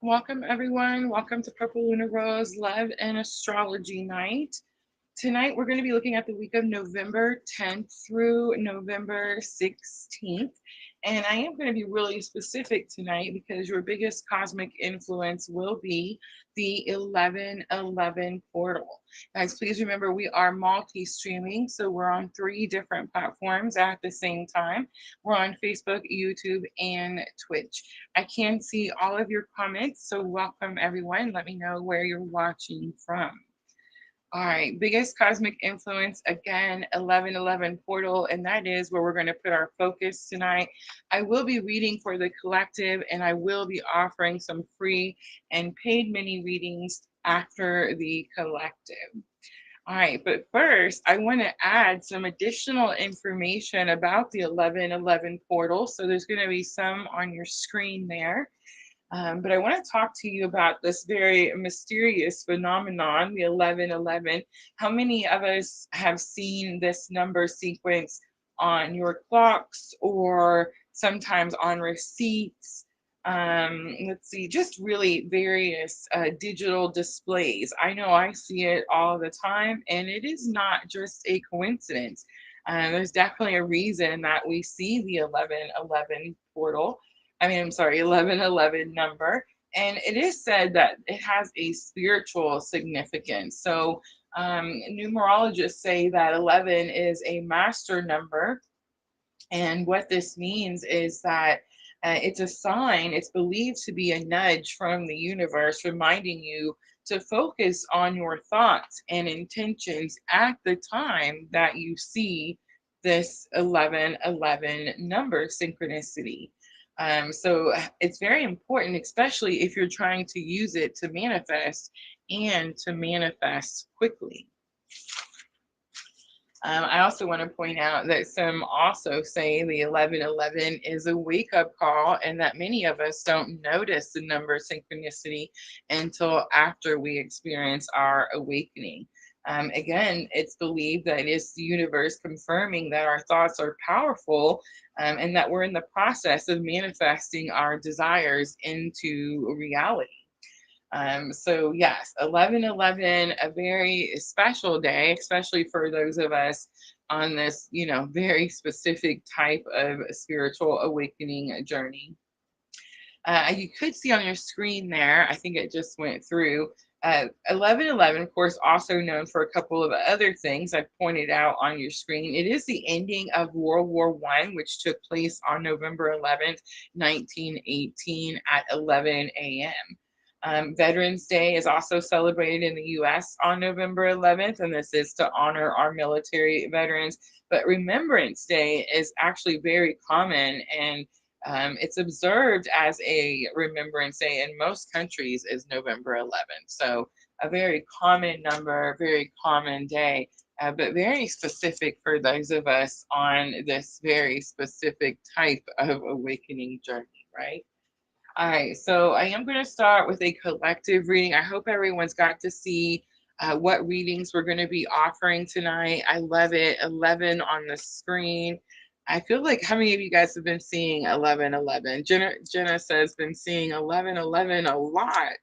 Welcome, everyone. Welcome to Purple Lunar Rose Love and Astrology Night. Tonight, we're going to be looking at the week of November 10th through November 16th. And I am going to be really specific tonight because your biggest cosmic influence will be the 1111 portal. Guys, please remember we are multi streaming. So we're on 3 different platforms at the same time. We're on Facebook, YouTube, and Twitch. I can see all of your comments. So welcome, everyone. Let me know where you're watching from. All right, biggest cosmic influence again, 1111 portal, and that is where we're going to put our focus tonight. I will be reading for the collective, and I will be offering some free and paid mini readings after the collective. All right, but first, I want to add some additional information about the 1111 portal. So there's going to be some on your screen there. But I want to talk to you about this very mysterious phenomenon, the 1111. How many of us have seen this number sequence on your clocks or sometimes on receipts? Let's see, just really various digital displays. I know I see it all the time, and it is not just a coincidence. There's definitely a reason that we see the 1111 portal. I'm sorry, 1111 number. And it is said that it has a spiritual significance. So, numerologists say that 11 is a master number. And what this means is that it's a sign, it's believed to be a nudge from the universe reminding you to focus on your thoughts and intentions at the time that you see this 1111 number synchronicity. So it's very important, especially if you're trying to use it to manifest and to manifest quickly. I also want to point out that some also say the 1111 is a wake up call, and that many of us don't notice the number synchronicity until after we experience our awakening. Again, it's believed that it is the universe confirming that our thoughts are powerful, and that we're in the process of manifesting our desires into reality. So yes, 1111, a very special day, especially for those of us on this, very specific type of spiritual awakening journey. You could see on your screen there, I think it just went through. 1111, of course, also known for a couple of other things I've pointed out on your screen. It is the ending of World War I, which took place on November 11th, 1918 at 11 a.m. Veterans Day is also celebrated in the US on November 11th, and this is to honor our military veterans. But Remembrance Day is actually very common, and it's observed as a Remembrance Day in most countries is November 11th. So a very common number, very common day, but very specific for those of us on this very specific type of awakening journey, right? All right, so I am going to start with a collective reading. I hope everyone's got to see what readings we're going to be offering tonight. I love it. 11 on the screen. I feel like how many of you guys have been seeing 1111? Jenna says been seeing 1111 a lot.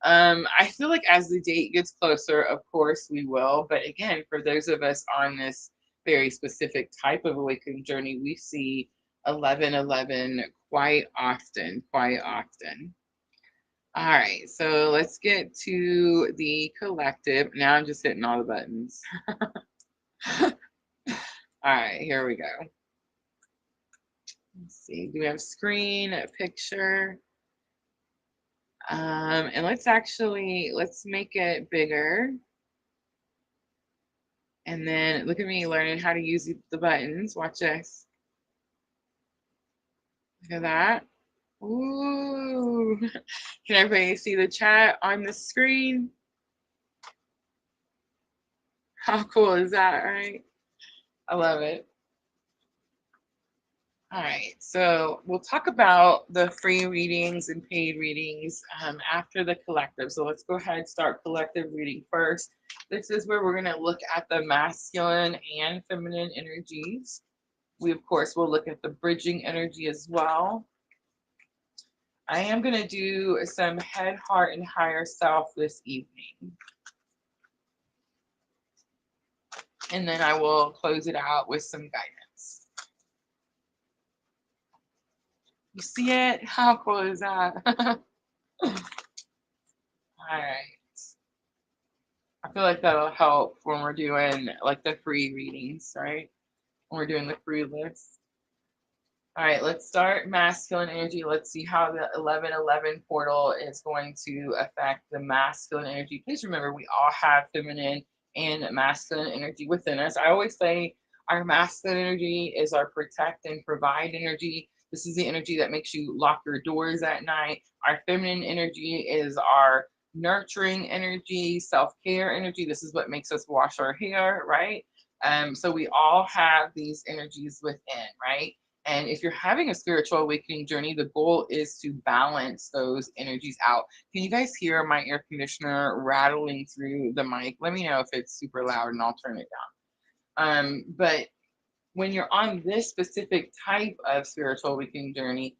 I feel like as the date gets closer, of course we will. But again, for those of us on this very specific type of awakening journey, we see 1111 quite often, quite often. All right, so let's get to the collective. Now I'm just hitting all the buttons. All right, here we go. Let's see, do we have a screen, a picture? And let's make it bigger. And then look at me learning how to use the buttons. Watch this. Look at that. Ooh. Can everybody see the chat on the screen? How cool is that, right? I love it. All right, so we'll talk about the free readings and paid readings after the collective. So let's go ahead and start collective reading first. This is where we're going to look at the masculine and feminine energies. We, of course, will look at the bridging energy as well. I am going to do some head, heart, and higher self this evening. And then I will close it out with some guidance. You see it? How cool is that? All right. I feel like that'll help when we're doing like the free readings, right? When we're doing the free list. All right, let's start masculine energy. Let's see how the 1111 portal is going to affect the masculine energy. Please remember, we all have feminine and masculine energy within us. I always say our masculine energy is our protect and provide energy. This is the energy that makes you lock your doors at night. Our feminine energy is our nurturing energy, self-care energy. This is what makes us wash our hair, right? So we all have these energies within, right? And if you're having a spiritual awakening journey, the goal is to balance those energies out. Can you guys hear my air conditioner rattling through the mic? Let me know if it's super loud and I'll turn it down. But when you're on this specific type of spiritual awakening journey,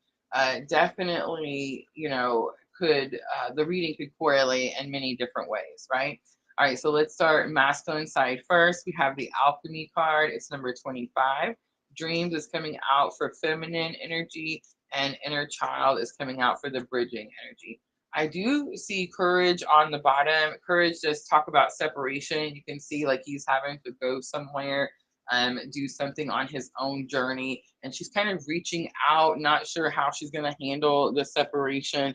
definitely, the reading could correlate in many different ways, right? All right, so let's start masculine side first. We have the alchemy card. It's number 25. Dreams is coming out for feminine energy, and inner child is coming out for the bridging energy. I do see courage on the bottom. Courage just talk about separation. You can see like he's having to go somewhere, do something on his own journey, and she's kind of reaching out, not sure how she's going to handle the separation,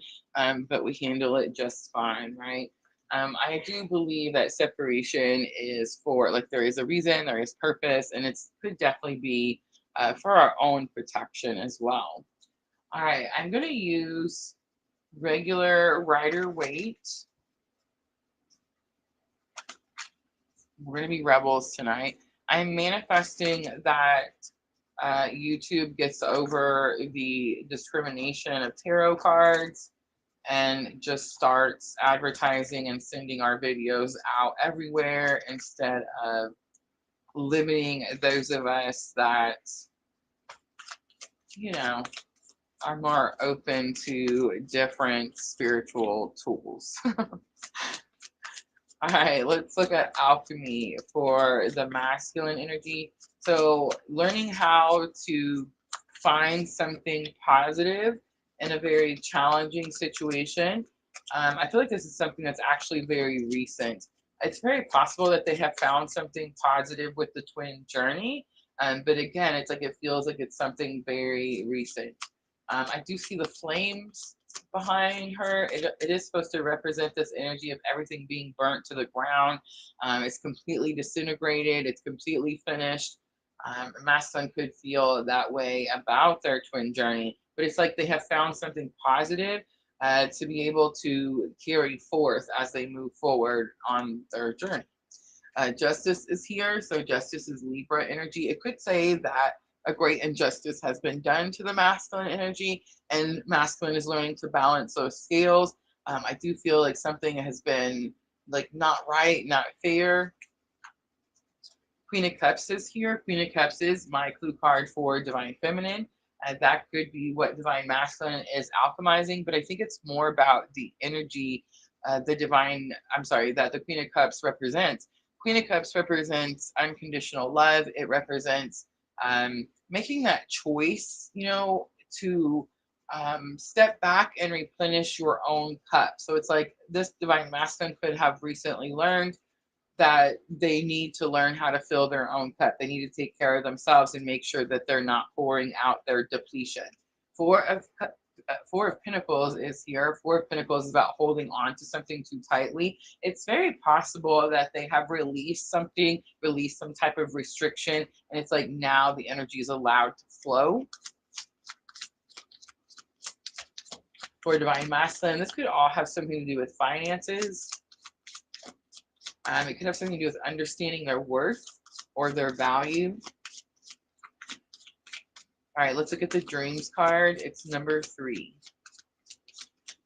but we handle it just fine, right? I do believe that separation is for, like, there is a reason, there is purpose, and it could definitely be for our own protection as well. All right, I'm going to use regular Rider Waite. We're going to be rebels tonight. I'm manifesting that YouTube gets over the discrimination of tarot cards and just starts advertising and sending our videos out everywhere instead of limiting those of us that, are more open to different spiritual tools. All right, let's look at alchemy for the masculine energy. So learning how to find something positive in a very challenging situation. I feel like this is something that's actually very recent. It's very possible that they have found something positive with the twin journey. But again, it's like it feels like it's something very recent. I do see the flames behind her. It is supposed to represent this energy of everything being burnt to the ground. It's completely disintegrated. It's completely finished. Masculine could feel that way about their twin journey, but it's like they have found something positive to be able to carry forth as they move forward on their journey. Justice is here, so justice is Libra energy. It could say that a great injustice has been done to the masculine energy, and masculine is learning to balance those scales. I do feel like something has been like not right, not fair. Queen of Cups is here. Queen of Cups is my clue card for Divine Feminine. That could be what Divine Masculine is alchemizing, but I think it's more about the energy, that the Queen of Cups represents. Queen of Cups represents unconditional love. It represents making that choice, to step back and replenish your own cup. So it's like this Divine Masculine could have recently learned that they need to learn how to fill their own cup. They need to take care of themselves and make sure that they're not pouring out their depletion. Four of Pentacles is here. Four of Pentacles is about holding on to something too tightly. It's very possible that they have released some type of restriction, and it's like now the energy is allowed to flow. For Divine Masculine, this could all have something to do with finances. It could have something to do with understanding their worth or their value. All right, let's look at the Dreams card. It's number 3.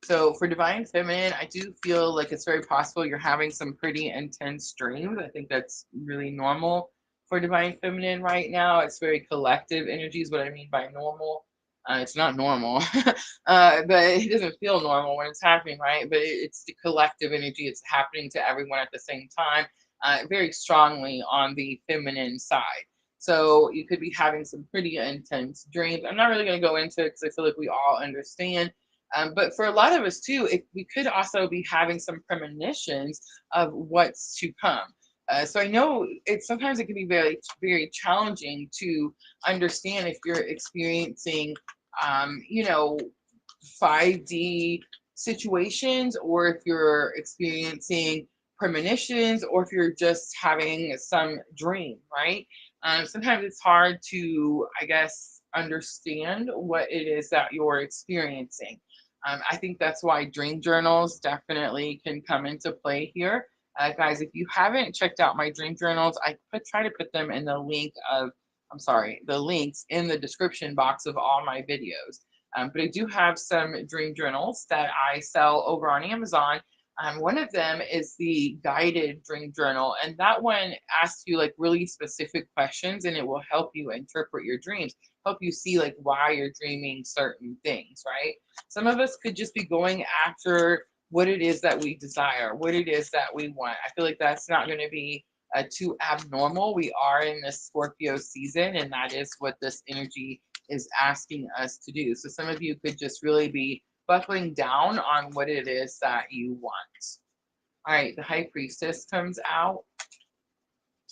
So for Divine Feminine, I do feel like it's very possible you're having some pretty intense dreams. I think that's really normal for Divine Feminine right now. It's very collective energy is what I mean by normal. It's not normal, but it doesn't feel normal when it's happening, right? But it's the collective energy. It's happening to everyone at the same time, very strongly on the feminine side. So you could be having some pretty intense dreams. I'm not really going to go into it because I feel like we all understand. But for a lot of us too, we could also be having some premonitions of what's to come. So I know sometimes it can be very, very challenging to understand if you're experiencing, you know, 5D situations, or if you're experiencing premonitions, or if you're just having some dream, right? Sometimes it's hard to, I guess, understand what it is that you're experiencing. I think that's why dream journals definitely can come into play here. Guys, if you haven't checked out my dream journals, try to put them in the links in the description box of all my videos. But I do have some dream journals that I sell over on Amazon. One of them is the guided dream journal, and that one asks you like really specific questions, and it will help you interpret your dreams, help you see like why you're dreaming certain things, right? Some of us could just be going after what it is that we desire, what it is that we want. I feel like that's not going to be too abnormal. We are in this Scorpio season, and that is what this energy is asking us to do. So some of you could just really be buckling down on what it is that you want. All right, the High Priestess comes out.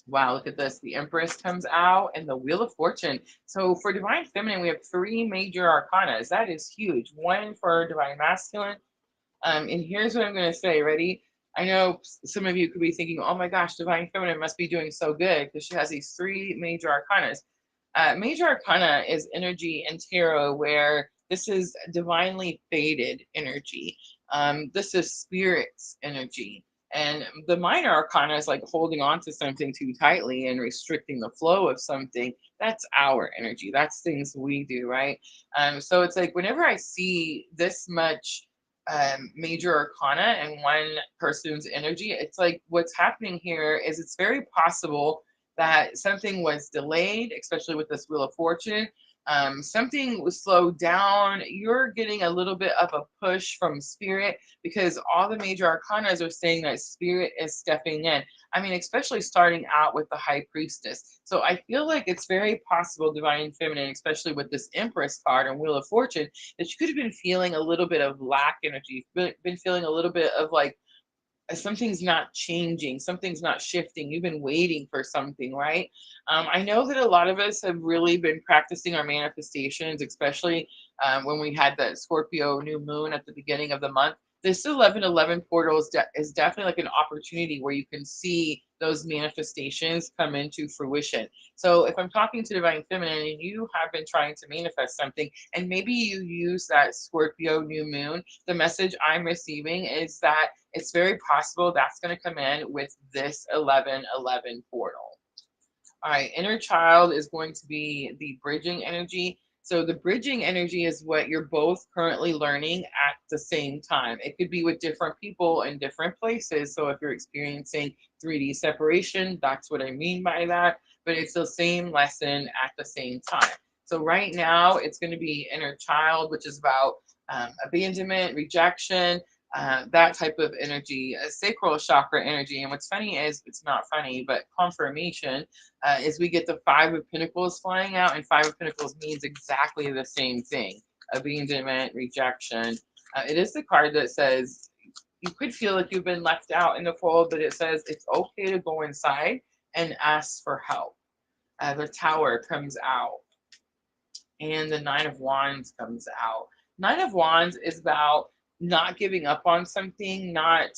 Wow, look at this. The Empress comes out and the Wheel of Fortune. So for Divine Feminine, we have three major arcanas. That is huge. One for Divine Masculine. And here's what I'm going to say. Ready? I know some of you could be thinking, oh my gosh, Divine Feminine must be doing so good because she has these three major arcanas. Major Arcana is energy in tarot where this is divinely fated energy. This is spirit's energy. And the minor arcana is like holding on to something too tightly and restricting the flow of something. That's our energy. That's things we do, right? So it's like whenever I see this much major arcana in one person's energy, it's like what's happening here is it's very possible that something was delayed, especially with this Wheel of Fortune. Something was slowed down. You're getting a little bit of a push from spirit because all the major arcanas are saying that spirit is stepping in. I mean, especially starting out with the High Priestess. So I feel like it's very possible, Divine Feminine, especially with this Empress card and Wheel of Fortune, that you could have been feeling a little bit of lack energy, been feeling a little bit of like something's not changing, something's not shifting. You've been waiting for something, right? I know that a lot of us have really been practicing our manifestations, especially when we had that Scorpio new moon at the beginning of the month. This 1111 portal is definitely like an opportunity where you can see those manifestations come into fruition. So if I'm talking to Divine Feminine and you have been trying to manifest something, and maybe you use that Scorpio new moon, the message I'm receiving is that it's very possible that's going to come in with this 1111 portal. All right, inner child is going to be the bridging energy. So the bridging energy is what you're both currently learning at the same time. It could be with different people in different places. So if you're experiencing 3D separation, that's what I mean by that. But it's the same lesson at the same time. So right now, it's going to be inner child, which is about abandonment, rejection, that type of energy, sacral chakra energy. And what's funny is, it's not funny, but confirmation is we get the Five of Pentacles flying out, and Five of Pentacles means exactly the same thing: abandonment, rejection. It is the card that says you could feel like you've been left out in the fold, but it says it's okay to go inside and ask for help. The Tower comes out, and the Nine of Wands comes out. Nine of Wands is about not giving up on something, not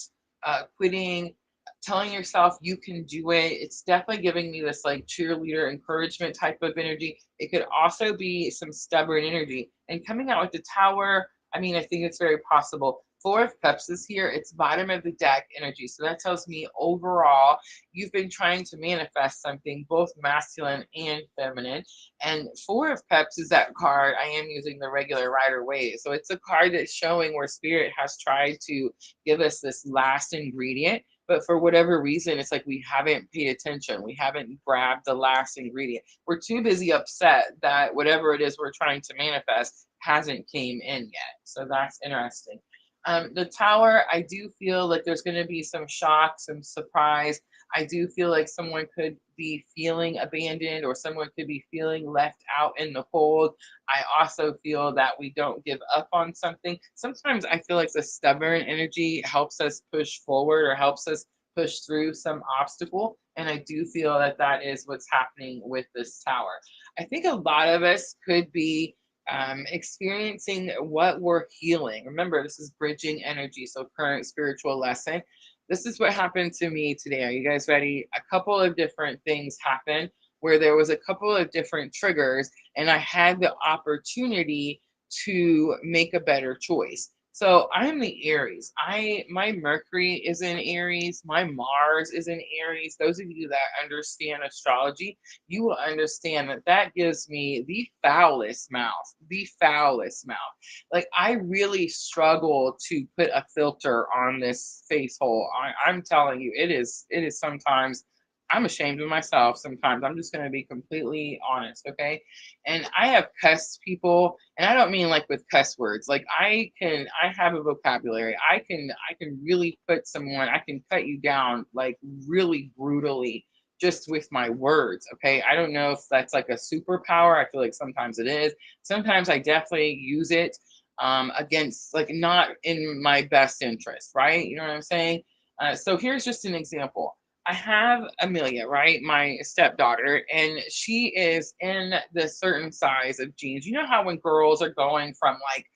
quitting, telling yourself you can do it. It's definitely giving me this like cheerleader encouragement type of energy. It could also be some stubborn energy. And coming out with the Tower, I mean, I think it's very possible. Four of Cups is here. It's bottom of the deck energy. So that tells me overall, you've been trying to manifest something, both masculine and feminine. And Four of Cups is that card. I am using the regular Rider-Waite. So it's a card that's showing where spirit has tried to give us this last ingredient but for whatever reason, it's like we haven't paid attention. We haven't grabbed the last ingredient. We're too busy upset that whatever it is we're trying to manifest hasn't came in yet. So that's interesting. The tower, I do feel like there's going to be some shock, some surprise. I do feel like someone could be feeling abandoned or someone could be feeling left out in the cold. I also feel that we don't give up on something. Sometimes I feel like the stubborn energy helps us push forward or helps us push through some obstacle. And I do feel that that is what's happening with this tower. I think a lot of us could be experiencing what we're healing. Remember, this is bridging energy. So, current spiritual lesson. This is what happened to me today. Are you guys ready? A couple of different things happened where there was a couple of different triggers, and I had the opportunity to make a better choice. So I'm the Aries. My Mercury is in Aries. My Mars is in Aries. Those of you that understand astrology, you will understand that that gives me the foulest mouth, the foulest mouth. Like I really struggle to put a filter on this face hole. I'm telling you, it is sometimes I'm ashamed of myself sometimes. I'm just going to be completely honest, okay? And I have cussed people, and I don't mean like with cuss words. Like I have a vocabulary. I can really put someone, I can cut you down like really brutally just with my words, okay? I don't know if that's like a superpower. I feel like sometimes it is. Sometimes I definitely use it against, like, not in my best interest, right? You know what I'm saying? So here's just an example. I have Amelia, right? My stepdaughter, and she is in the certain size of jeans. You know how when girls are going from like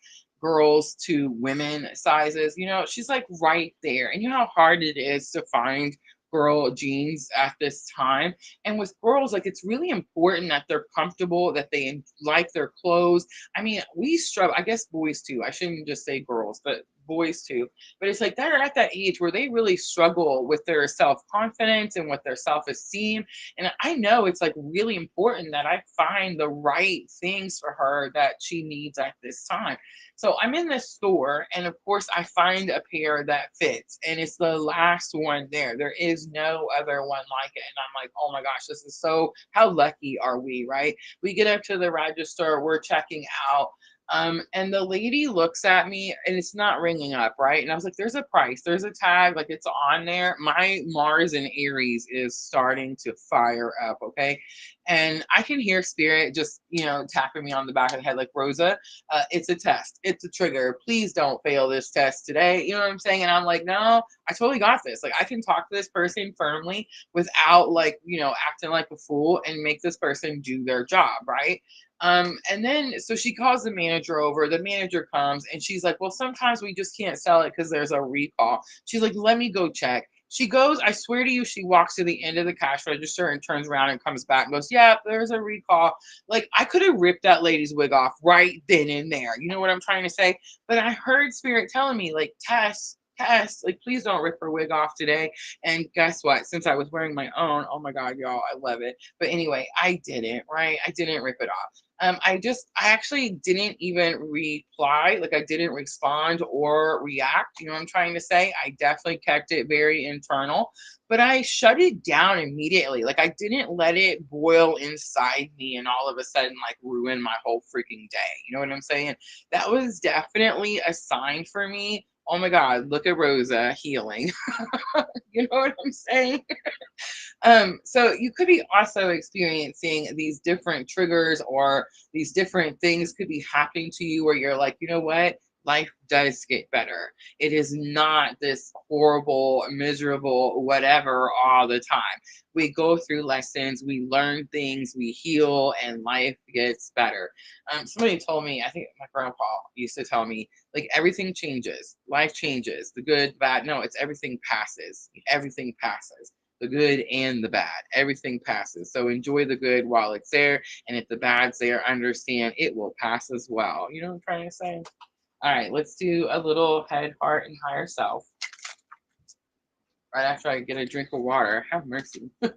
girls to women sizes, she's like right there. And you know how hard it is to find girl jeans at this time. And with girls, like it's really important that they're comfortable, that they like their clothes. I mean, we struggle, I guess boys too. I shouldn't just say girls, but boys too. But it's like they're at that age where they really struggle with their self-confidence and with their self-esteem. And I know it's like really important that I find the right things for her that she needs at this time. So I'm in this store, and of course, I find a pair that fits, and it's the last one there. There is no other one like it. And I'm like, oh my gosh, this is so, how lucky are we, right? We get up to the register, we're checking out. And the lady looks at me and it's not ringing up, right? And I was like, there's a price, there's a tag, like it's on there. My Mars and Aries is starting to fire up, okay? And I can hear spirit just, tapping me on the back of the head, like, Rosa, it's a test, it's a trigger. Please don't fail this test today. You know what I'm saying? And I'm like, no, I totally got this. Like, I can talk to this person firmly without, like, acting like a fool and make this person do their job, right? And then so she calls the manager over. The manager comes and she's like, well, sometimes we just can't sell it because there's a recall. She's like, let me go check. She goes, I swear to you, she walks to the end of the cash register and turns around and comes back and goes, yeah, there's a recall. Like, I could have ripped that lady's wig off right then and there. You know what I'm trying to say? But I heard spirit telling me, like, Tess, like, please don't rip her wig off today. And guess what? Since I was wearing my own, oh my God, y'all, I love it. But anyway, I didn't, right? I didn't rip it off. I actually didn't even reply, like I didn't respond or react. You know what I'm trying to say? I definitely kept it very internal, but I shut it down immediately. Like I didn't let it boil inside me and all of a sudden like ruin my whole freaking day. You know what I'm saying? That was definitely a sign for me. Oh my God, look at Rosa healing. You know what I'm saying? So you could be also experiencing these different triggers or these different things could be happening to you where you're like, you know what? Life does get better. It is not this horrible, miserable, whatever all the time. We go through lessons, we learn things, we heal, and life gets better. Somebody told me, I think my grandpa used to tell me, like everything changes, life changes, the good, the bad. No, it's everything passes. Everything passes, the good and the bad. Everything passes. So enjoy the good while it's there. And if the bad's there, understand it will pass as well. You know what I'm trying to say? All right, let's do a little head, heart, and higher self. Right after I get a drink of water. Have mercy. All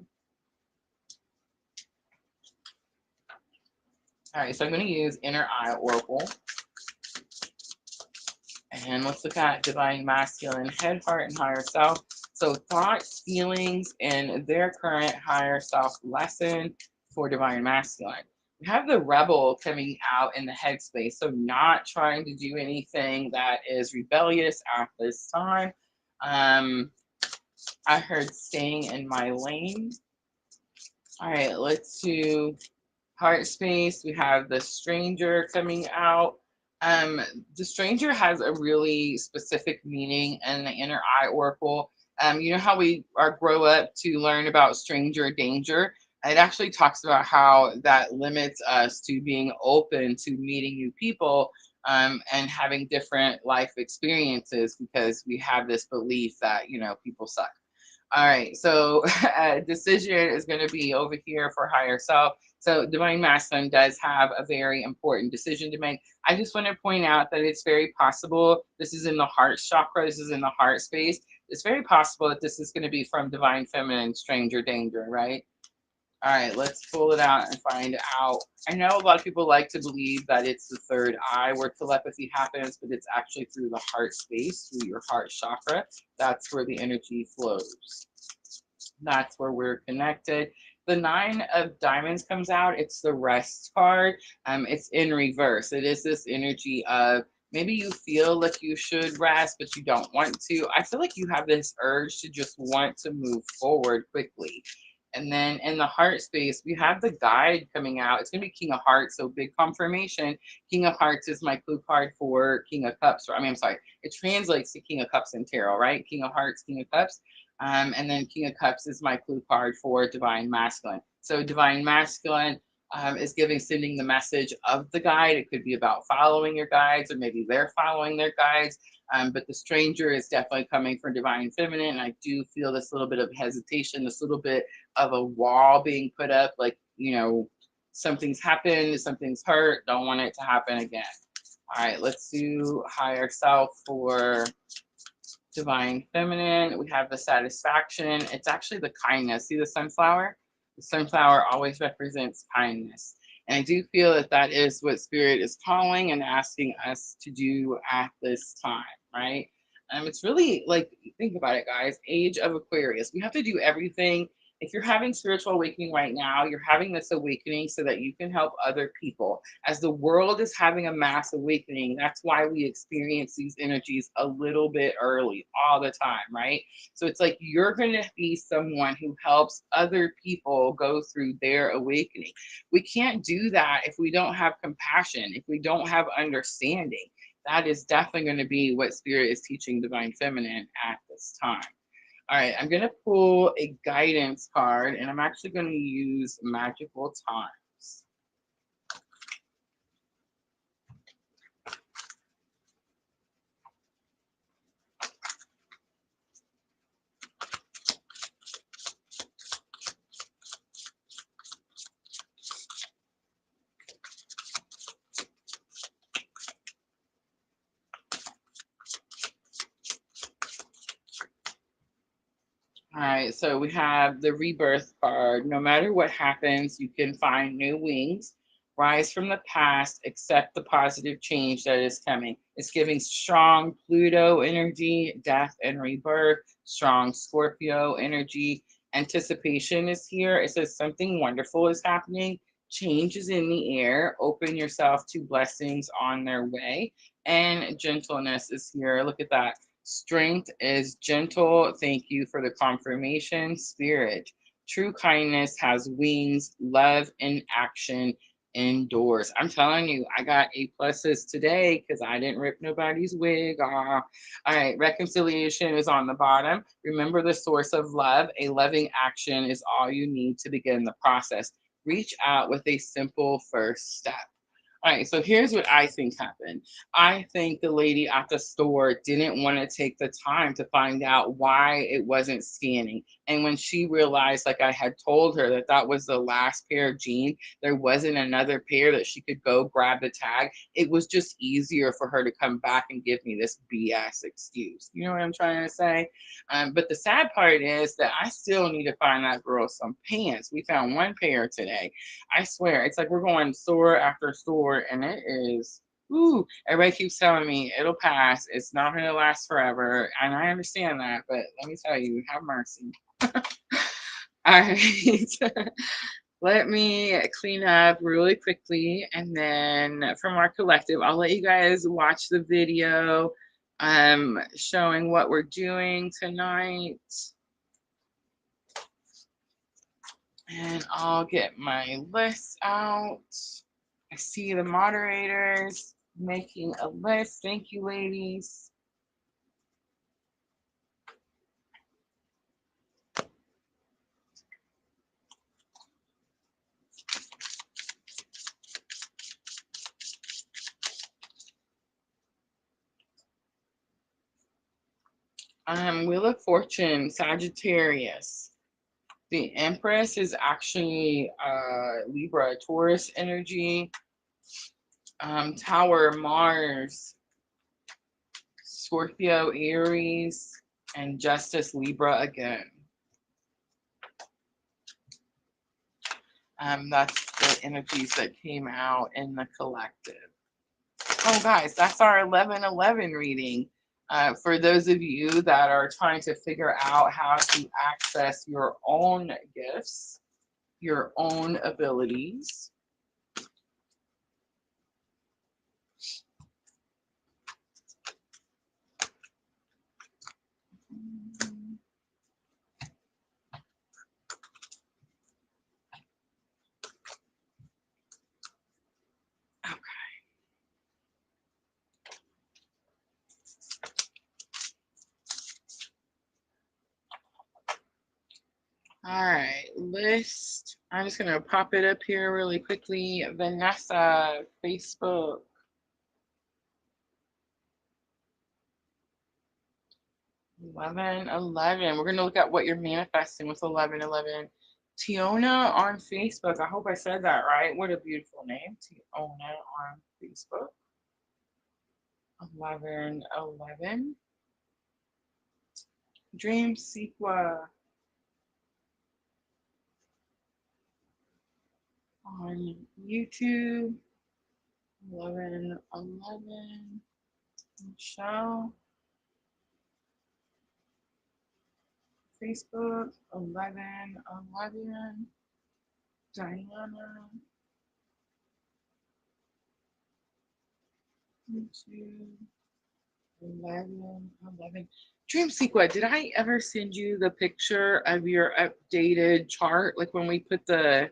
right, so I'm going to use Inner Eye Oracle. And let's look at Divine Masculine, head, heart, and higher self. So thoughts, feelings, and their current higher self lesson for divine masculine. We have the rebel coming out in the headspace. So not trying to do anything that is rebellious at this time. Um, I heard staying in my lane. All right, let's do heart space. We have the stranger coming out. The stranger has a really specific meaning in the inner eye oracle. You know how we are grow up to learn about stranger danger. It actually talks about how that limits us to being open to meeting new people, and having different life experiences because we have this belief that people suck. All right, so decision is going to be over here for higher self. So divine masculine does have a very important decision to make. I just want to point out that it's very possible. This is in the heart chakra. This is in the heart space. It's very possible that this is going to be from divine feminine, stranger danger, right? All right, let's pull it out and find out. I know a lot of people like to believe that it's the third eye where telepathy happens, but it's actually through the heart space, through your heart chakra. That's where the energy flows. That's where we're connected. The nine of diamonds comes out. It's the rest card. It's in reverse. It is this energy of maybe you feel like you should rest, but you don't want to. I feel like you have this urge to just want to move forward quickly. And then in the heart space, we have the guide coming out. It's going to be King of Hearts, so big confirmation. King of Hearts is my clue card for King of Cups. I'm sorry, it translates to King of Cups in tarot, right? King of Hearts, King of Cups. And then King of Cups is my clue card for Divine Masculine. So Divine Masculine is sending the message of the guide. It could be about following your guides, or maybe they're following their guides. But the stranger is definitely coming from Divine Feminine. And I do feel this little bit of hesitation, this little bit of a wall being put up, like, something's happened, something's hurt, don't want it to happen again. All right, let's do higher self for divine feminine. We have the satisfaction. It's actually the kindness. See the sunflower? The sunflower always represents kindness. And I do feel that that is what spirit is calling and asking us to do at this time, right? It's really like, think about it, guys. Age of Aquarius. We have to do everything. If you're having spiritual awakening right now, you're having this awakening so that you can help other people. As the world is having a mass awakening, that's why we experience these energies a little bit early all the time, right? So it's like you're going to be someone who helps other people go through their awakening. We can't do that if we don't have compassion, if we don't have understanding. That is definitely going to be what spirit is teaching divine feminine at this time. All right, I'm going to pull a guidance card, and I'm actually going to use magical times. All right, so we have the rebirth card. No matter what happens, you can find new wings, rise from the past, accept the positive change that is coming. It's giving strong Pluto energy, death and rebirth, strong Scorpio energy. Anticipation is here. It says something wonderful is happening. Change is in the air. Open yourself to blessings on their way. And gentleness is here. Look at that. Strength is gentle. Thank you for the confirmation. Spirit. True kindness has wings. Love in action endures. I'm telling you, I got A pluses today because I didn't rip nobody's wig off. All right, reconciliation is on the bottom. Remember the source of love. A loving action is all you need to begin the process. Reach out with a simple first step. All right, so here's what I think happened. I think the lady at the store didn't want to take the time to find out why it wasn't scanning. And when she realized, like I had told her, that that was the last pair of jeans, there wasn't another pair that she could go grab the tag. It was just easier for her to come back and give me this BS excuse. You know what I'm trying to say? But the sad part is that I still need to find that girl some pants. We found 1 pair today. I swear, it's like we're going store after store, and it is Ooh, everybody keeps telling me it'll pass. It's not going to last forever. And I understand that, but let me tell you, have mercy. All right. Let me clean up really quickly. And then from our collective, I'll let you guys watch the video showing what we're doing tonight. And I'll get my list out. I see the moderators making a list. Thank you, ladies. Wheel of Fortune, Sagittarius. The Empress is actually Libra, Taurus energy. Tower, Mars, Scorpio, Aries, and Justice, Libra again. That's the energies that came out in the collective. Oh, guys, that's our 11/11 reading. For those of you that are trying to figure out how to access your own gifts, your own abilities. All right, list. I'm just going to pop it up here really quickly. Vanessa, Facebook. 11/11. We're going to look at what you're manifesting with 11/11. Tiona on Facebook. I hope I said that right. What a beautiful name. Tiona on Facebook. 11/11. Dream Sequa on YouTube. 11/11. Michelle. Facebook. 11/11. Diana. YouTube. 11/11. Dream Sequa, did I ever send you the picture of your updated chart? Like when we put the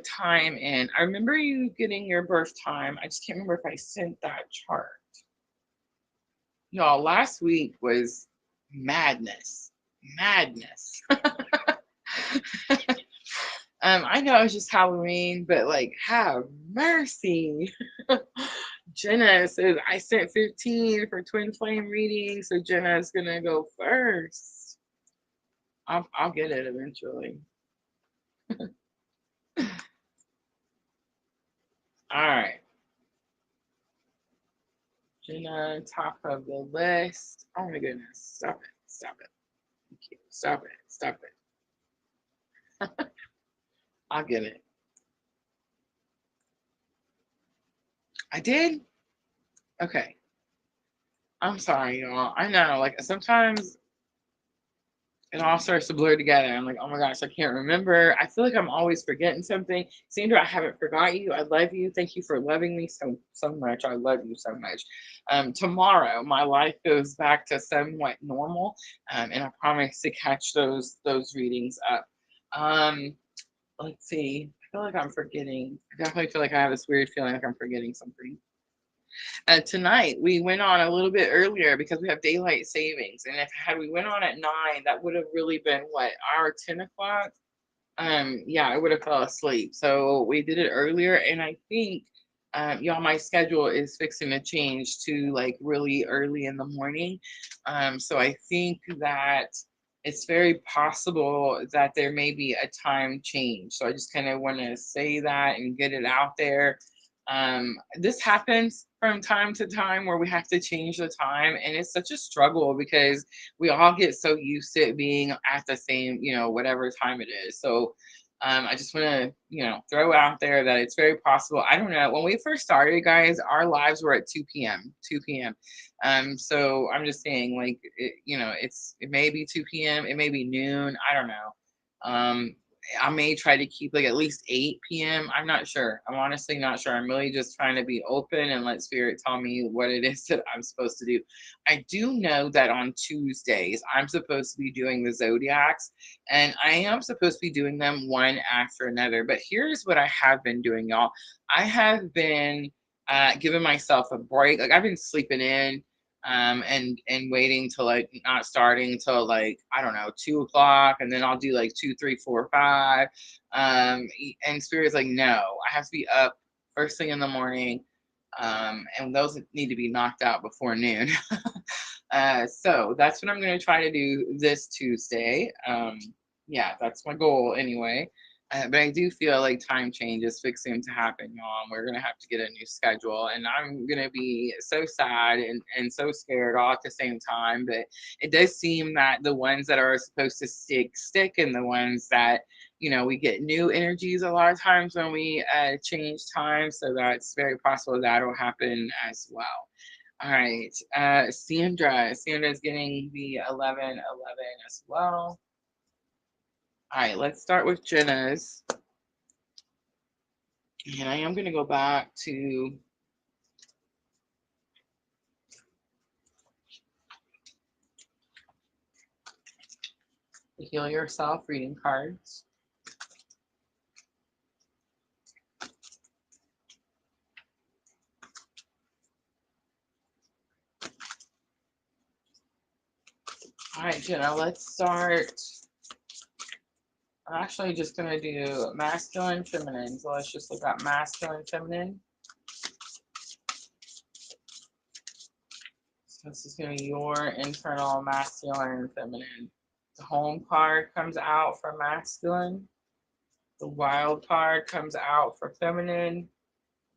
time in. I remember you getting your birth time. I just can't remember if I sent that chart. Y'all, last week was madness. Madness. I know it's just Halloween, but like, have mercy. Jenna says I sent 15 for twin flame reading, so Jenna's gonna go first. I'll get it eventually. All right. Jenna, top of the list. Oh my goodness. Stop it. Stop it. Stop it. Stop it. I'll get it. I did? Okay. I'm sorry, y'all. I know, like sometimes it all starts to blur together. I'm like, oh my gosh, I can't remember. I feel like I'm always forgetting something. Sandra, I haven't forgot you. I love you. Thank you for loving me so much. I love you so much. Tomorrow, my life goes back to somewhat normal, and I promise to catch those readings up. Let's see. I feel like I'm forgetting. I definitely feel like I have this weird feeling like I'm forgetting something. Tonight we went on a little bit earlier because we have daylight savings, and if had we went on at 9, that would have really been what, our 10 o'clock. Yeah, I would have fell asleep, so we did it earlier, and I think y'all, my schedule is fixing to change to like really early in the morning. So I think that it's very possible that there may be a time change, so I just kind of want to say that and get it out there. This happens from time to time where we have to change the time, and it's such a struggle because we all get so used to it being at the same, whatever time it is. So I just want to, throw out there that it's very possible. I don't know. When we first started, guys, our lives were at 2 p.m. 2 p.m. So I'm just saying, like, it may be 2 p.m. It may be noon. I don't know. Um, I may try to keep like at least 8 p.m. I'm not sure. I'm honestly not sure. I'm really just trying to be open and let spirit tell me what it is that I'm supposed to do. I do know that on Tuesdays, I'm supposed to be doing the zodiacs, and I am supposed to be doing them one after another. But here's what I have been doing, y'all. I have been giving myself a break. Like, I've been sleeping in, and waiting till, like, not starting till, like, I don't know, 2 o'clock, and then I'll do like 2, 3, 4, 5. And spirit's like, no, I have to be up first thing in the morning. And those need to be knocked out before noon. So that's what I'm going to try to do this Tuesday. Yeah, that's my goal anyway. But I do feel like time change is fixing to happen, y'all. And we're going to have to get a new schedule. And I'm going to be so sad and so scared all at the same time. But it does seem that the ones that are supposed to stick, and the ones that, we get new energies a lot of times when we change time. So that's very possible that'll happen as well. All right. Sandra. Sandra's getting the 11 as well. All right, let's start with Jenna's. And I am going to go back to the Heal Yourself reading cards. All right, Jenna, let's start. I'm actually just going to do masculine, feminine. So let's just look at masculine, feminine. So this is going to be your internal masculine, feminine. The home card comes out for masculine. The wild card comes out for feminine.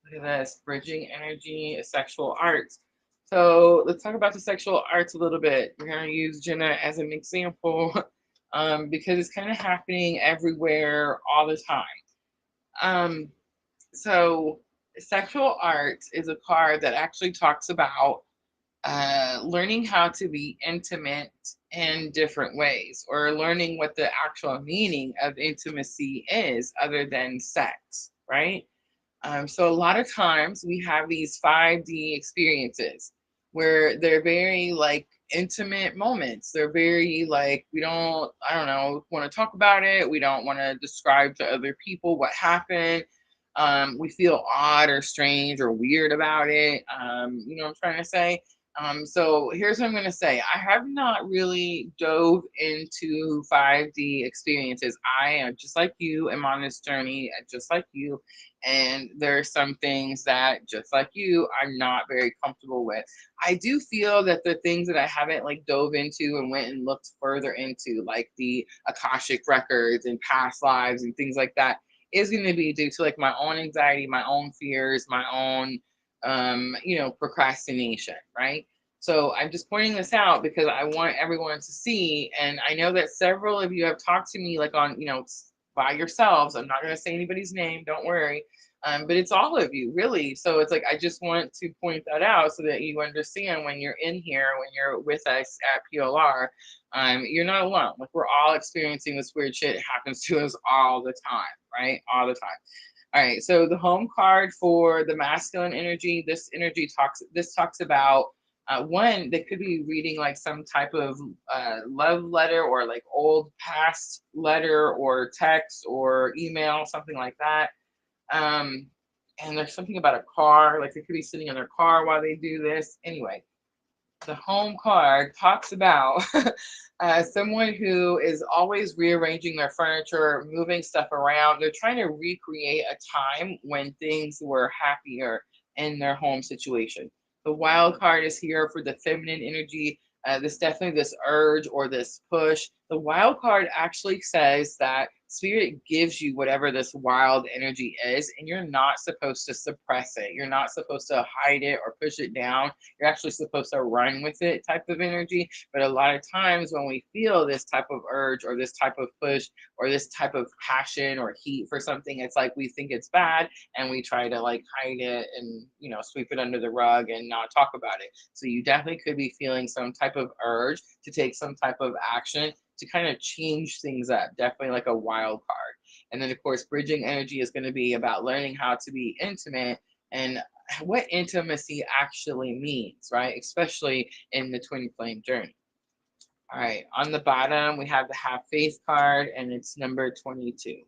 Look at this, bridging energy, sexual arts. So let's talk about the sexual arts a little bit. We're going to use Jenna as an example because it's kind of happening everywhere all the time. So sexual arts is a card that actually talks about learning how to be intimate in different ways, or learning what the actual meaning of intimacy is other than sex, right? So a lot of times we have these 5D experiences where they're very like intimate moments. They're very like, I don't know, want to talk about it. We don't want to describe to other people what happened. We feel odd or strange or weird about it. You know what I'm trying to say? So here's what I'm going to say. I have not really dove into 5D experiences. I am just like you, am on this journey, just like you. And there are some things that, just like you, I'm not very comfortable with. I do feel that the things that I haven't like dove into and went and looked further into, like the Akashic records and past lives and things like that, is going to be due to like my own anxiety, my own fears, my own procrastination, right? So I'm just pointing this out because I want everyone to see. And I know that several of you have talked to me like on, by yourselves. I'm not going to say anybody's name, don't worry. But it's all of you, really. So it's like, I just want to point that out so that you understand when you're in here, when you're with us at PLR, you're not alone. Like, we're all experiencing this weird shit. It happens to us all the time, right? All the time. All right, so the home card for the masculine energy, this talks about one, they could be reading like some type of love letter, or like old past letter or text or email, something like that. And there's something about a car, like they could be sitting in their car while they do this. Anyway, the home card talks about someone who is always rearranging their furniture, moving stuff around. They're trying to recreate a time when things were happier in their home situation. The wild card is here for the feminine energy. This definitely this urge or this push. The wild card actually says that Spirit gives you whatever this wild energy is, and you're not supposed to suppress it. You're not supposed to hide it or push it down. You're actually supposed to run with it type of energy. But a lot of times when we feel this type of urge or this type of push or this type of passion or heat for something, it's like we think it's bad and we try to like hide it and, you know, sweep it under the rug and not talk about it. So you definitely could be feeling some type of urge to take some type of action to kind of change things up, definitely like a wild card. And then, of course, bridging energy is going to be about learning how to be intimate and what intimacy actually means, right? Especially in the twin flame journey. All right, on the bottom, we have the Have Faith card, and it's number 22.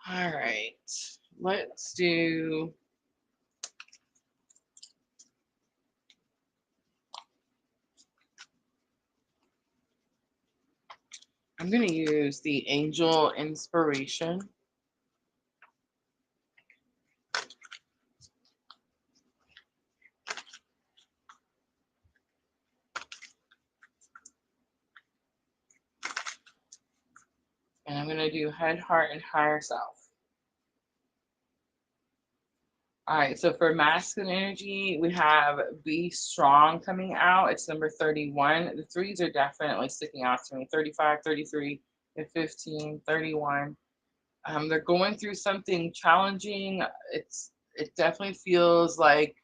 All right, let's do I'm going to use the Angel Inspiration. And I'm going to do Head, Heart, and Higher Self. All right, so for masculine energy, we have Be Strong coming out. It's number 31. The threes are definitely sticking out to me. 35, 33, and 15, 31. They're going through something challenging. It definitely feels like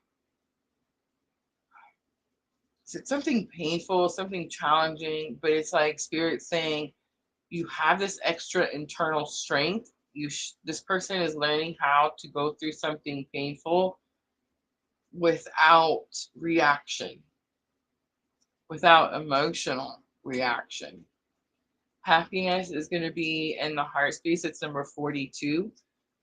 it's something painful, something challenging, but it's like Spirit saying you have this extra internal strength. This person is learning how to go through something painful without reaction, without emotional reaction. Happiness is going to be in the heart space. It's number 42.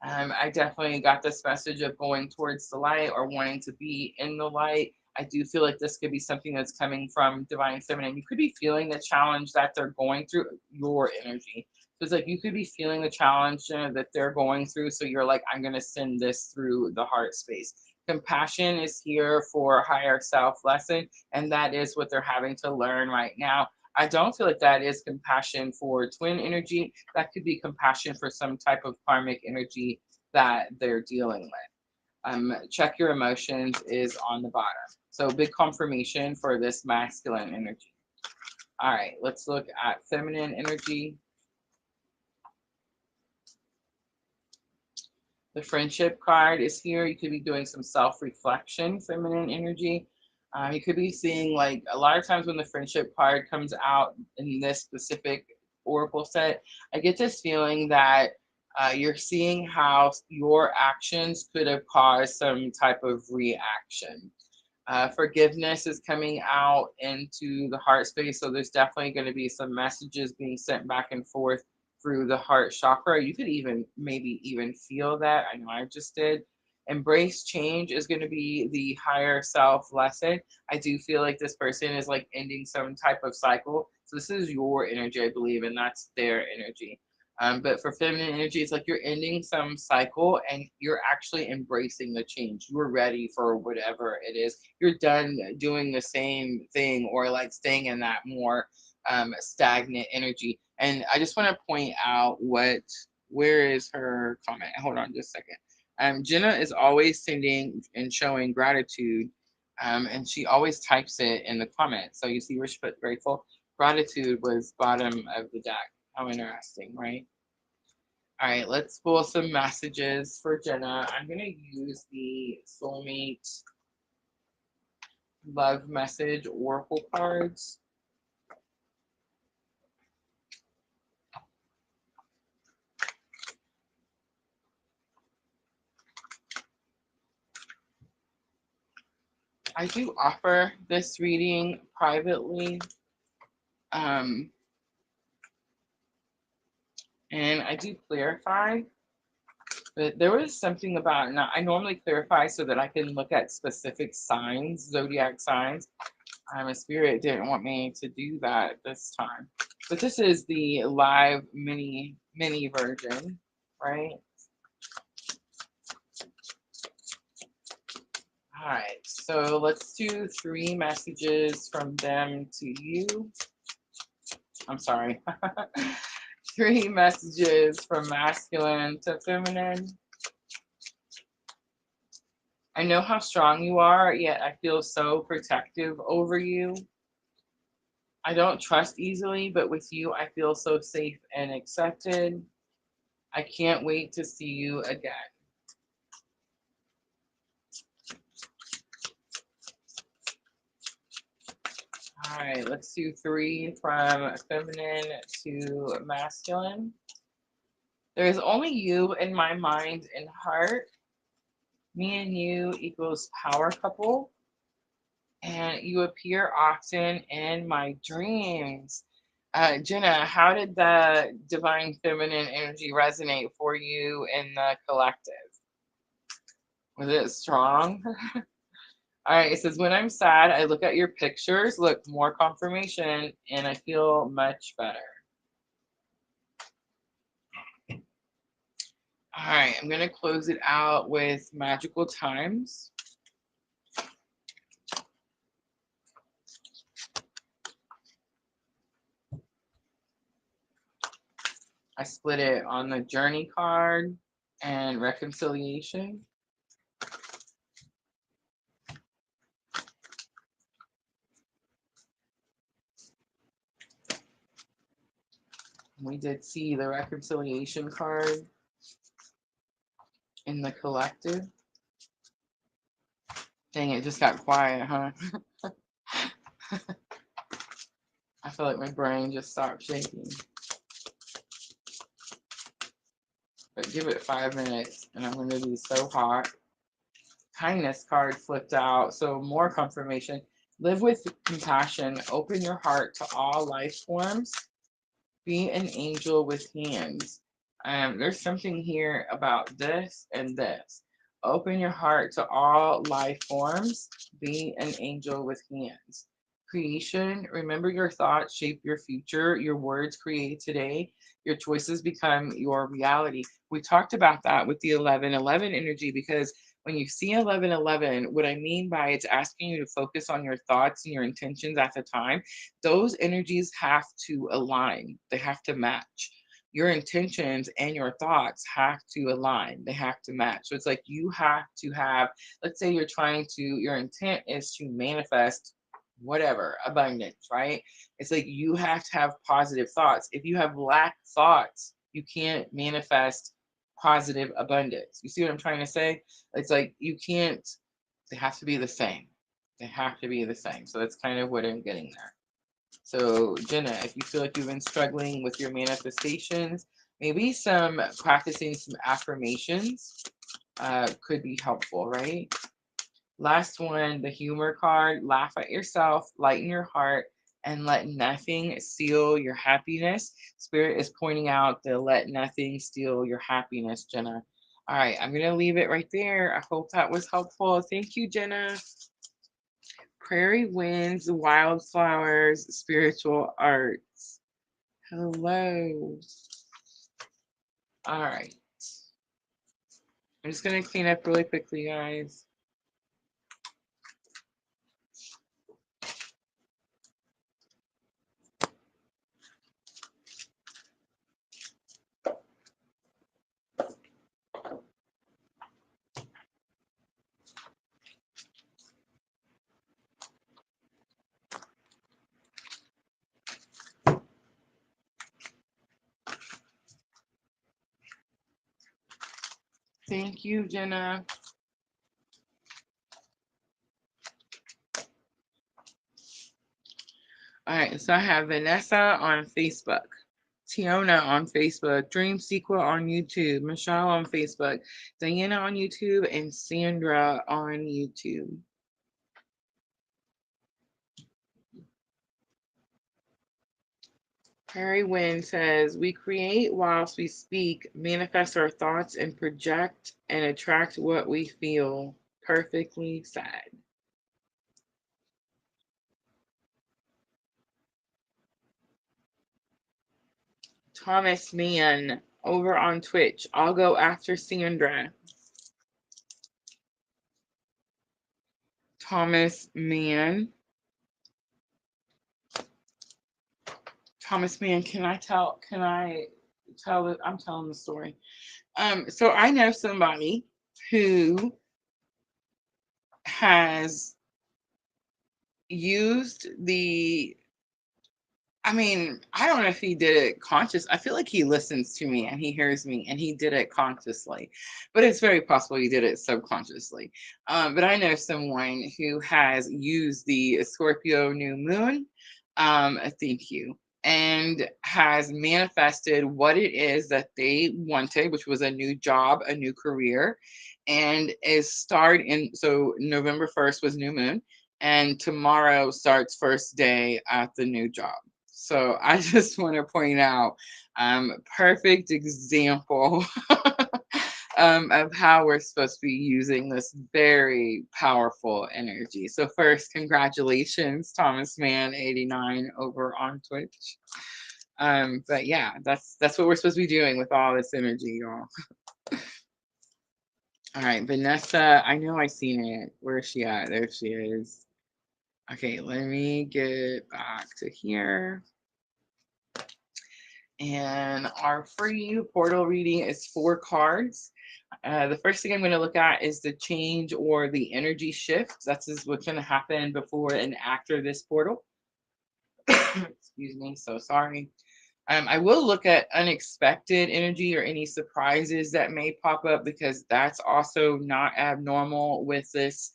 I definitely got this message of going towards the light or wanting to be in the light. I do feel like this could be something that's coming from Divine Feminine. You could be feeling the challenge that they're going through, your energy. So it's like you could be feeling the challenge that they're going through. So you're like, I'm going to send this through the heart space. Compassion is here for higher self lesson, and that is what they're having to learn right now. I don't feel like that is compassion for twin energy. That could be compassion for some type of karmic energy that they're dealing with. Check your emotions is on the bottom. So big confirmation for this masculine energy. All right, let's look at feminine energy. The friendship card is here. You could be doing some self-reflection, feminine energy. You could be seeing, like, a lot of times when the friendship card comes out in this specific oracle set, I get this feeling that you're seeing how your actions could have caused some type of reaction. Forgiveness is coming out into the heart space. So there's definitely going to be some messages being sent back and forth through the heart chakra. You could even maybe even feel that. I know I just did. Embrace change is going to be the higher self lesson. I do feel like this person is like ending some type of cycle. So this is your energy, I believe, and that's their energy. But for feminine energy, it's like you're ending some cycle and you're actually embracing the change. You're ready for whatever it is. You're done doing the same thing or like staying in that more stagnant energy. And I just want to point out where is her comment? Hold on just a second. Jenna is always sending and showing gratitude, and she always types it in the comments. So you see where she put grateful. Gratitude was bottom of the deck. How interesting, right? All right, let's pull some messages for Jenna. I'm going to use the Soulmate Love Message Oracle cards. I do offer this reading privately. And I do clarify, but there was something about, now I normally clarify so that I can look at specific signs, zodiac signs. A spirit didn't want me to do that this time. But this is the live mini version, right? All right, so let's do 3 messages from them to you. I'm sorry. 3 messages from masculine to feminine. I know how strong you are, yet I feel so protective over you. I don't trust easily, but with you, I feel so safe and accepted. I can't wait to see you again. All right, let's do 3 from feminine to masculine. There is only you in my mind and heart. Me and you equals power couple. And you appear often in my dreams. Jenna, how did the divine feminine energy resonate for you in the collective? Was it strong? All right, it says, when I'm sad, I look at your pictures, look, more confirmation, and I feel much better. All right, I'm going to close it out with magical times. I split it on the journey card and reconciliation. We did see the reconciliation card in the collective. Dang, it just got quiet, huh? I feel like my brain just stopped shaking. But give it 5 minutes and I'm going to be so hot. Kindness card flipped out, so more confirmation. Live with compassion. Open your heart to all life forms. Be an angel with hands. There's something here about this and this. Open your heart to all life forms. Be an angel with hands. Creation, remember your thoughts shape your future. Your words create today. Your choices become your reality. We talked about that with the 11:11 energy, because when you see 11:11, what I mean by it's asking you to focus on your thoughts and your intentions at the time. Those energies have to align, they have to match. Your intentions and your thoughts have to align, they have to match. So it's like you have to have, let's say you're trying to, your intent is to manifest whatever, abundance, right? It's like you have to have positive thoughts. If you have lack thoughts, you can't manifest positive abundance. You see what I'm trying to say? It's like you can't, they have to be the same. They have to be the same. So that's kind of what I'm getting there. So Jenna, if you feel like you've been struggling with your manifestations, maybe some practicing some affirmations could be helpful, right? Last one, the humor card. Laugh at yourself, lighten your heart, and let nothing steal your happiness. Spirit is pointing out the let nothing steal your happiness, Jenna. All right, I'm going to leave it right there. I hope that was helpful. Thank you, Jenna. Prairie winds, wildflowers, spiritual arts. Hello. All right. I'm just going to clean up really quickly, guys. Thank you, Jenna. All right, so I have Vanessa on Facebook, Tiona on Facebook, Dream Sequel on YouTube, Michelle on Facebook, Diana on YouTube, and Sandra on YouTube. Harry Wynn says, we create whilst we speak, manifest our thoughts, and project and attract what we feel. Perfectly said. Thomas Mann over on Twitch. I'll go after Sandra. Thomas Mann. Thomas Mann, can I tell it? I'm telling the story. So I know somebody who has used the I mean, I don't know if he did it conscious. I feel like he listens to me and he hears me and he did it consciously, but it's very possible he did it subconsciously. But I know someone who has used the Scorpio new moon, thank you, and has manifested what it is that they wanted, which was a new job, a new career, and is starting. So November 1st was new moon, and tomorrow starts first day at the new job. So I just want to point out, perfect example of how we're supposed to be using this very powerful energy. So first, congratulations, Thomas Mann 89 over on Twitch. But yeah, that's what we're supposed to be doing with all this energy, y'all. All right, Vanessa, I know I seen it. Where is she at? There she is. Okay, let me get back to here. And our free portal reading is 4 cards. The first thing I'm going to look at is the change or the energy shift. That's what's going to happen before and after this portal. Excuse me, so sorry. I will look at unexpected energy or any surprises that may pop up because that's also not abnormal with this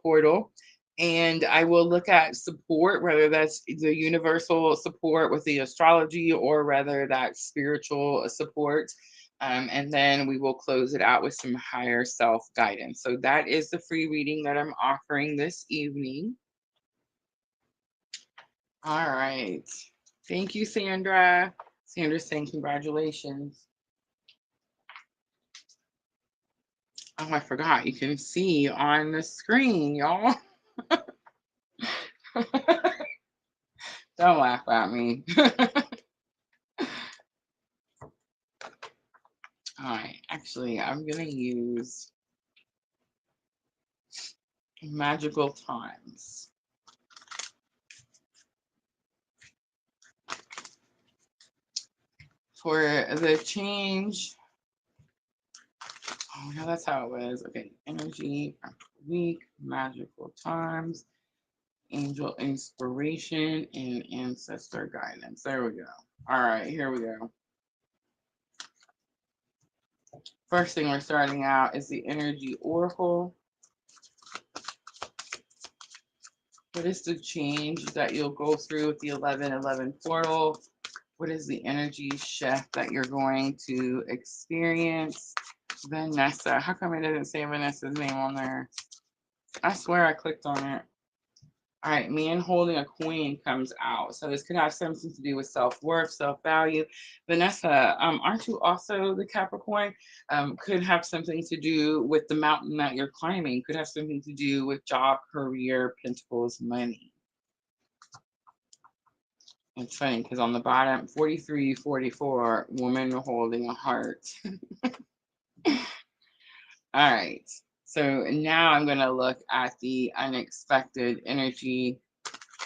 portal. And I will look at support, whether that's the universal support with the astrology or whether that's spiritual support. And then we will close it out with some higher self guidance. So that is the free reading that I'm offering this evening. All right. Thank you, Sandra. Sandra's saying congratulations. Oh, I forgot. You can see on the screen, y'all. Don't laugh at me. All right. Actually, I'm going to use magical times. For the change. Oh, no, that's how it was. Okay. Energy week, magical times, angel inspiration, and ancestor guidance. There we go. All right. Here we go. First thing we're starting out is the energy oracle. What is the change that you'll go through with the 1111 portal? What is the energy shift that you're going to experience? Vanessa. How come it doesn't say Vanessa's name on there? I swear I clicked on it. All right, man holding a coin comes out. So this could have something to do with self-worth, self-value. Vanessa, aren't you also the Capricorn? Could have something to do with the mountain that you're climbing. Could have something to do with job, career, pentacles, money. It's funny because on the bottom, 43, 44, woman holding a heart. All right. So now I'm going to look at the unexpected energy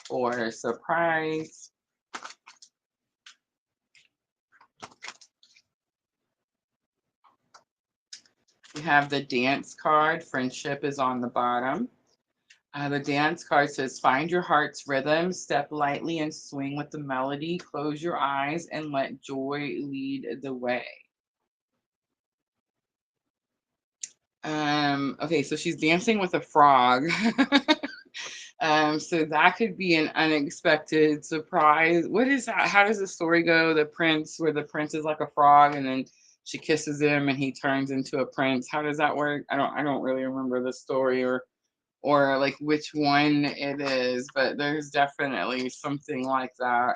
or surprise. We have the dance card. Friendship is on the bottom. The dance card says, find your heart's rhythm, step lightly and swing with the melody, close your eyes and let joy lead the way. Okay, so she's dancing with a frog. So that could be an unexpected surprise. What is that? How does the story go? The prince, where the prince is like a frog and then she kisses him and he turns into a prince. How does that work? I don't really remember the story or like which one it is, but there's definitely something like that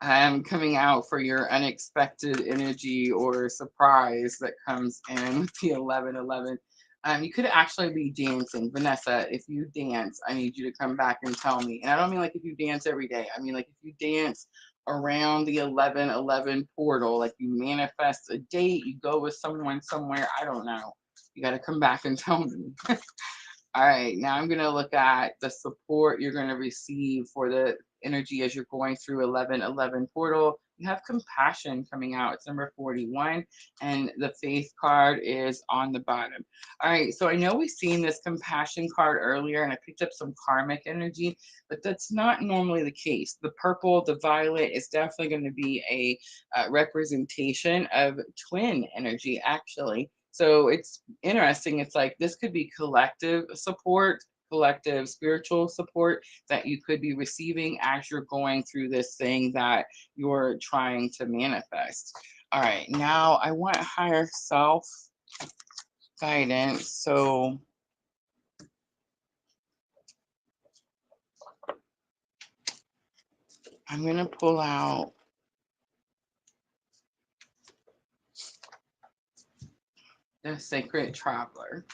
coming out for your unexpected energy or surprise that comes in with the 1111. You could actually be dancing. Vanessa, if you dance, I need you to come back and tell me. And I don't mean like if you dance every day. I mean like if you dance around the 1111 portal, like you manifest a date, you go with someone somewhere, I don't know. You got to come back and tell me. All right, now I'm going to look at the support you're going to receive for the energy as you're going through 1111 portal. You have compassion coming out. It's number 41, and the faith card is on the bottom. All right, so I know we've seen this compassion card earlier, and I picked up some karmic energy, but that's not normally the case. The purple, the violet is definitely going to be a representation of twin energy, actually. So it's interesting. It's like this could be collective support, collective spiritual support that you could be receiving as you're going through this thing that you're trying to manifest. All right, now I want higher self guidance. So I'm going to pull out the Sacred Traveler.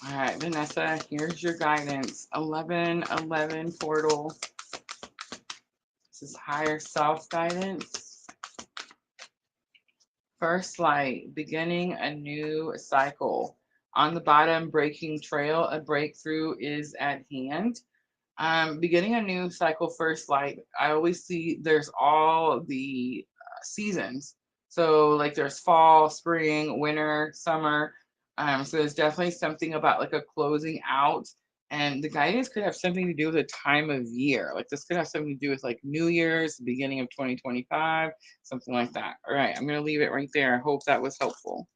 All right, Vanessa, here's your guidance. 1111 portal. This is higher self guidance. First light, beginning a new cycle. On the bottom, breaking trail, a breakthrough is at hand. Beginning a new cycle, first light. I always see there's all the seasons. So like there's fall, spring, winter, summer. So there's definitely something about like a closing out. And the guidance could have something to do with the time of year. Like this could have something to do with like New Year's, the beginning of 2025, something like that. All right, I'm going to leave it right there. I hope that was helpful.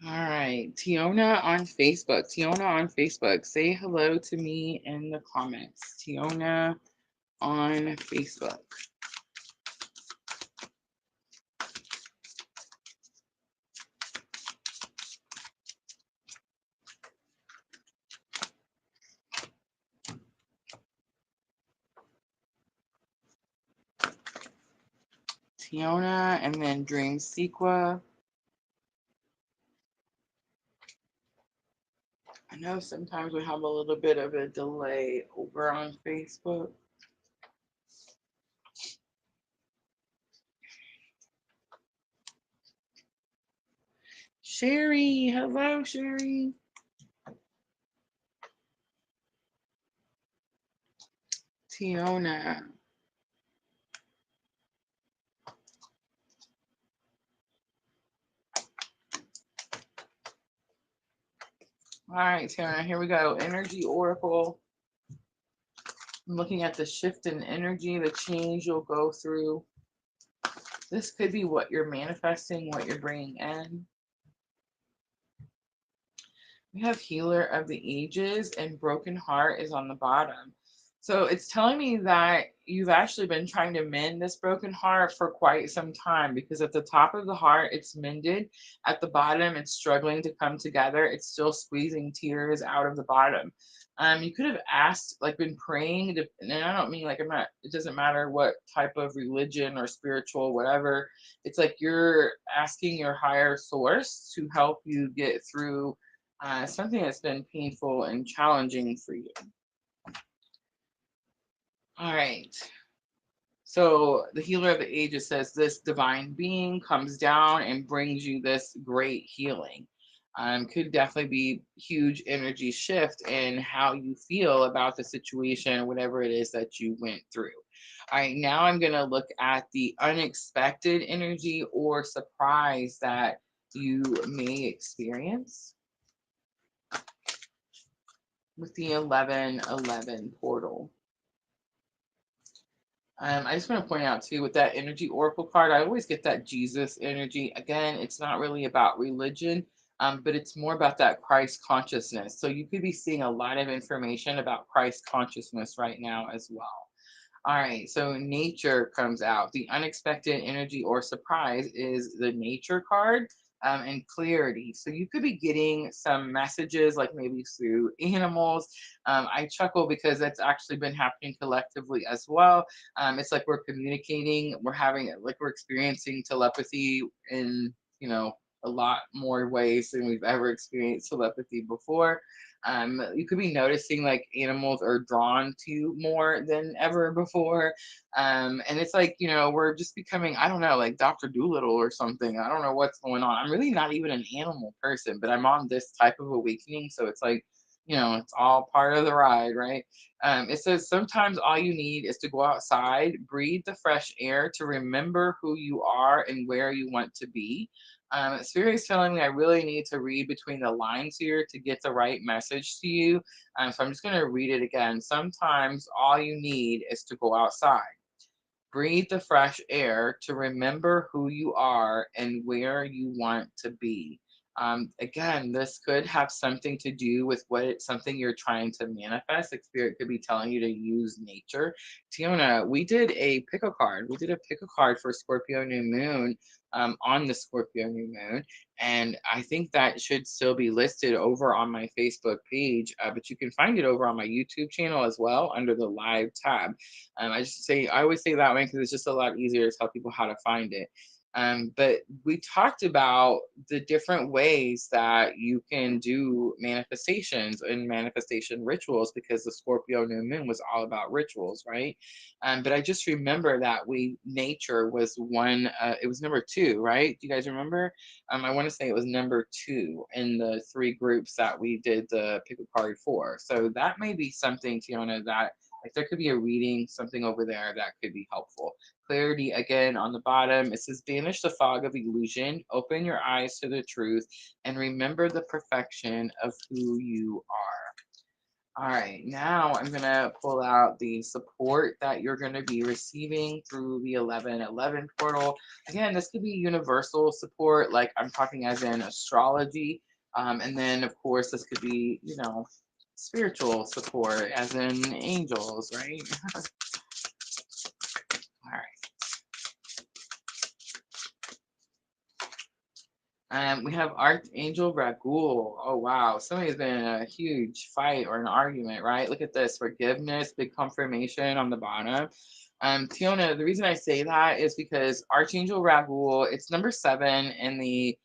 All right, Tiona on Facebook. Tiona on Facebook, say hello to me in the comments. Tiona on Facebook. Tiona, and then Dream Sequa. I know sometimes we have a little bit of a delay over on Facebook. Sherry, hello, Sherry. Tiona. All right, Tiona, here we go. Energy Oracle. I'm looking at the shift in energy, the change you'll go through. This could be what you're manifesting, what you're bringing in. We have Healer of the Ages, and Broken Heart is on the bottom. So it's telling me that you've actually been trying to mend this broken heart for quite some time, because at the top of the heart, it's mended. At the bottom, it's struggling to come together. It's still squeezing tears out of the bottom. You could have asked, like, been praying, and I don't mean like I'm not, it doesn't matter what type of religion or spiritual, whatever. It's like you're asking your higher source to help you get through something that's been painful and challenging for you. All right. So the Healer of the Ages says this divine being comes down and brings you this great healing. Could definitely be huge energy shift in how you feel about the situation or whatever it is that you went through. All right, now I'm going to look at the unexpected energy or surprise that you may experience with the 1111 portal. I just want to point out too, with that energy oracle card, I always get that Jesus energy. Again, it's not really about religion, but it's more about that Christ consciousness. So you could be seeing a lot of information about Christ consciousness right now as well. All right, so nature comes out. The unexpected energy or surprise is the nature card, and clarity. So you could be getting some messages, like maybe through animals. I chuckle because that's actually been happening collectively as well. It's like we're communicating, we're having, like we're experiencing telepathy in, a lot more ways than we've ever experienced telepathy before. You could be noticing like animals are drawn to you more than ever before. And it's like, we're just becoming, I don't know, like Dr. Doolittle or something. I don't know what's going on. I'm really not even an animal person, but I'm on this type of awakening. So it's like, it's all part of the ride, right? It says sometimes all you need is to go outside, breathe the fresh air to remember who you are and where you want to be. Spirit is telling me I really need to read between the lines here to get the right message to you. So I'm just going to read it again. Sometimes all you need is to go outside. Breathe the fresh air to remember who you are and where you want to be. Again, this could have something to do with something you're trying to manifest. Like Spirit could be telling you to use nature. Tiona, we did a pick a card. We did a pick a card for Scorpio New Moon on the Scorpio New Moon. And I think that should still be listed over on my Facebook page, but you can find it over on my YouTube channel as well under the live tab. I always say that way because it's just a lot easier to tell people how to find it. But we talked about the different ways that you can do manifestations and manifestation rituals because the Scorpio new moon was all about rituals, right? But I just remember that nature was one, it was number two, right? Do you guys remember? I want to say it was number two in the three groups that we did the pick a card for. So that may be something, Tiona, that like there could be a reading, something over there that could be helpful. Clarity again on the bottom. It says, banish the fog of illusion, open your eyes to the truth, and remember the perfection of who you are. All right, now I'm going to pull out the support that you're going to be receiving through the 1111 portal. Again, this could be universal support, like I'm talking as in astrology. And then, of course, this could be, spiritual support, as in angels, right? All right. We have Archangel Ragul. Oh, wow. Somebody's been in a huge fight or an argument, right? Look at this forgiveness, big confirmation on the bottom. Tiona, the reason I say that is because Archangel Ragul, it's number 7 in the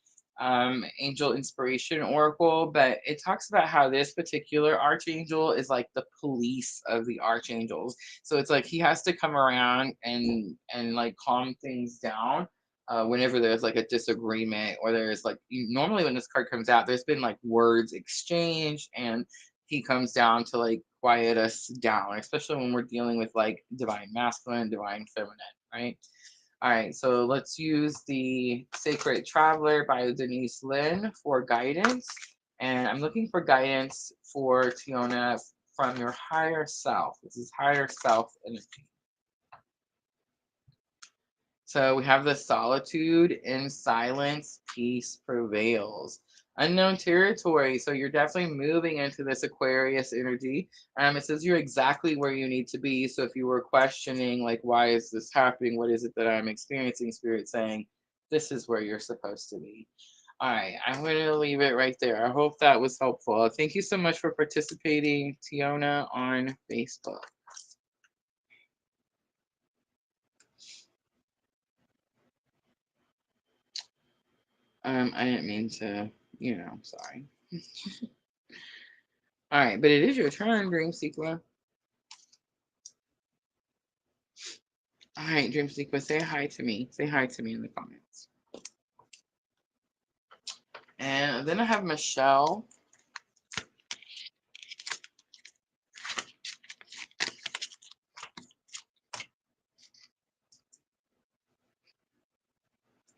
Angel Inspiration Oracle, but it talks about how this particular archangel is like the police of the archangels. So it's like he has to come around and like calm things down whenever there's like a disagreement or there's like normally when this card comes out, there's been like words exchanged and he comes down to like quiet us down, especially when we're dealing with like divine masculine, divine feminine, right? All right, so let's use the Sacred Traveler by Denise Lynn for guidance. And I'm looking for guidance for Tiona from your higher self. This is higher self energy. So we have the solitude in silence, peace prevails. Unknown territory. So you're definitely moving into this Aquarius energy. It says you're exactly where you need to be. So if you were questioning, like, why is this happening? What is it that I'm experiencing? Spirit saying, this is where you're supposed to be. All right, I'm going to leave it right there. I hope that was helpful. Thank you so much for participating, Tiona, on Facebook. I didn't mean to, sorry. All right, but it is your turn, Dream Sequel. All right, Dream Sequel, say hi to me. Say hi to me in the comments. And then I have Michelle.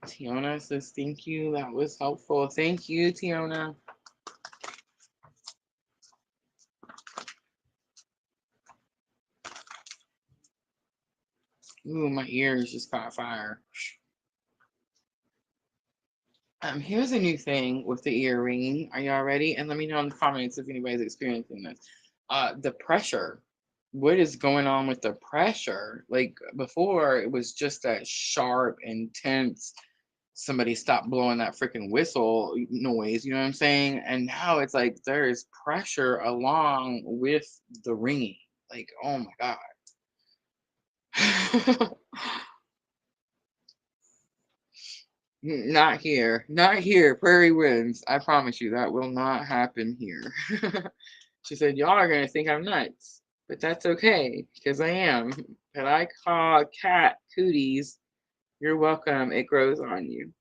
Tiona says, thank you. That was helpful. Thank you, Tiona. Ooh, my ears just caught fire. Here's a new thing with the ear ringing. Are y'all ready? And let me know in the comments if anybody's experiencing this. The pressure. What is going on with the pressure? Like before, it was just that sharp, intense, somebody stop blowing that freaking whistle noise, you know what I'm saying? And now it's like there's pressure along with the ringing. Like, oh my God. Not here. Not here. Prairie winds. I promise you that will not happen here. She said, y'all are going to think I'm nuts, but that's okay because I am. And I call cat cooties. You're welcome. It grows on you.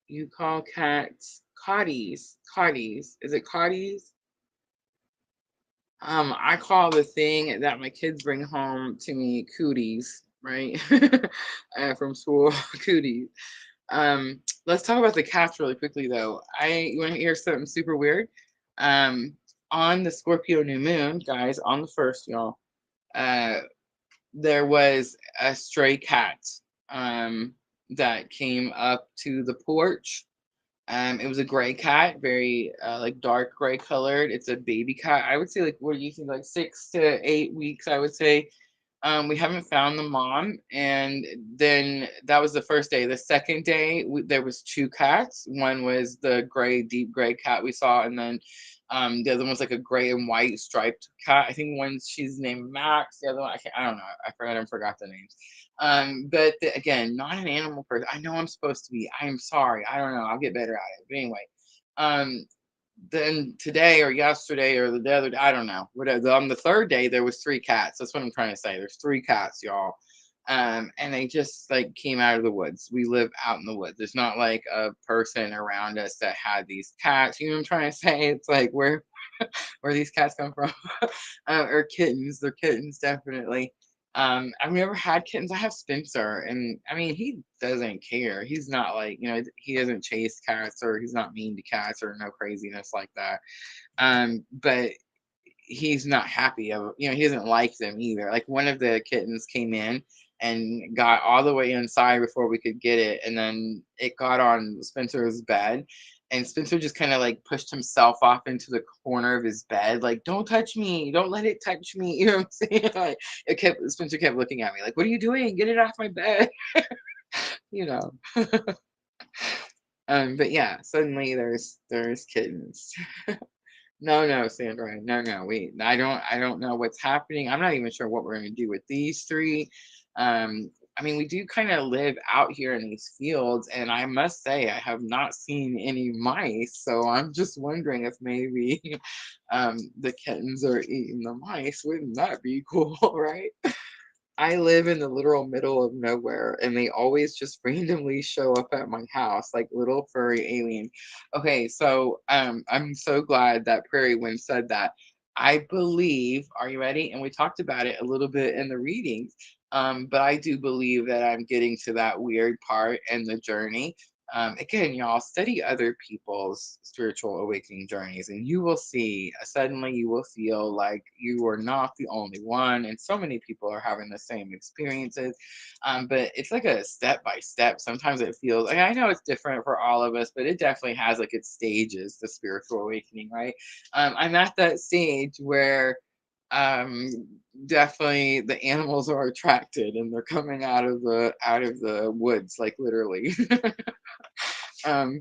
You call cats cotties. Cotties. Is it cotties? I call the thing that my kids bring home to me cooties, right? From school, cooties. Let's talk about the cats really quickly, though. You want to hear something super weird? Um, on the Scorpio new moon, guys, on the first, y'all, uh, there was a stray cat um, that came up to the porch. It was a gray cat, very like dark gray colored. It's a baby cat. I would say like what do you think, like 6 to 8 weeks, I would say. We haven't found the mom, and then that was the first day. The second day, there was two cats. One was the gray, deep gray cat we saw, and then the other one's like a gray and white striped cat. I think one she's named Max. The other one, I don't know. I forgot the names. But again, not an animal person. I know I'm supposed to be. I am sorry. I don't know. I'll get better at it. But anyway, um, then today or yesterday or the other day, I don't know. Whatever. On the third day, there was three cats. That's what I'm trying to say. There's three cats, y'all. And they just like came out of the woods. We live out in the woods. There's not like a person around us that had these cats. You know what I'm trying to say? It's like where these cats come from, or kittens. They're kittens, definitely. I've never had kittens. I have Spencer, and I mean, he doesn't care. He's not like, he doesn't chase cats or he's not mean to cats or no craziness like that. But he's not happy he doesn't like them either. Like one of the kittens came in and got all the way inside before we could get it, and then it got on Spencer's bed, and Spencer just kind of like pushed himself off into the corner of his bed, like, don't touch me, don't let it touch me. You know what I'm saying? Like Spencer kept looking at me like, what are you doing, get it off my bed. you know but yeah, suddenly there's kittens. No, no, Sandra. No, no. I don't know what's happening. I'm not even sure what we're gonna do with these three. I mean, we do kind of live out here in these fields, and I must say I have not seen any mice. So I'm just wondering if maybe the kittens are eating the mice. Wouldn't that be cool, right? I live in the literal middle of nowhere, and they always just randomly show up at my house like little furry aliens. Okay, so I'm so glad that Prairie Wind said that. I believe, are you ready? And we talked about it a little bit in the readings, but I do believe that I'm getting to that weird part in the journey. Again, y'all, study other people's spiritual awakening journeys, and you will see, suddenly you will feel like you are not the only one, and so many people are having the same experiences. But it's like a step by step. Sometimes it feels like, I know it's different for all of us, but it definitely has like its stages, the spiritual awakening, right? I'm at that stage where um definitely the animals are attracted and they're coming out of the woods, like literally.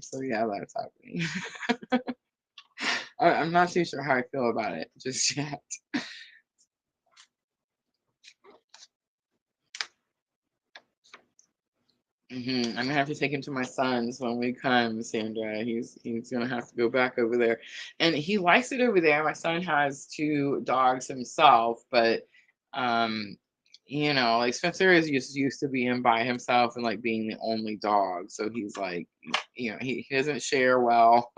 So yeah, that's happening. I'm not too sure how I feel about it just yet. I'm gonna have to take him to my son's when we come, Sandra. He's gonna have to go back over there, and he likes it over there. My son has two dogs himself, but um, like Spencer is just used to being by himself and like being the only dog. So he's like, he doesn't share well.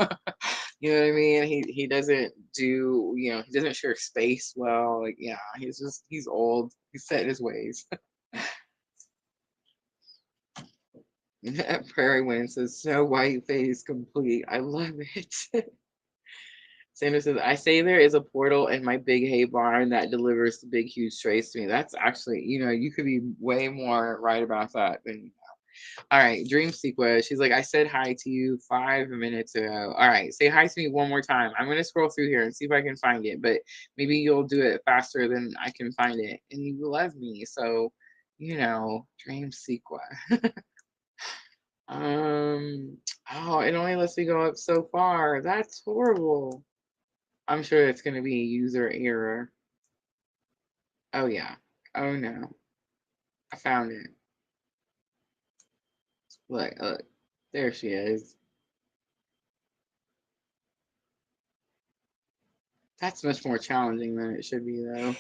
You know what I mean? He doesn't do, he doesn't share space well. Like, yeah, he's old. He's set in his ways. Prairie Wind says, Snow White phase complete. I love it. Sandra says, I say there is a portal in my big hay barn that delivers the big, huge trays to me. That's actually, you could be way more right about that than. All right, Dream Sequence. She's like, I said hi to you 5 minutes ago. All right, say hi to me one more time. I'm going to scroll through here and see if I can find it, but maybe you'll do it faster than I can find it. And you love me. So, Dream Sequence. Um, oh, it only lets me go up so far. That's horrible. I'm sure it's going to be user error. Oh, yeah. Oh, no. I found it. Look, look. There she is. That's much more challenging than it should be, though.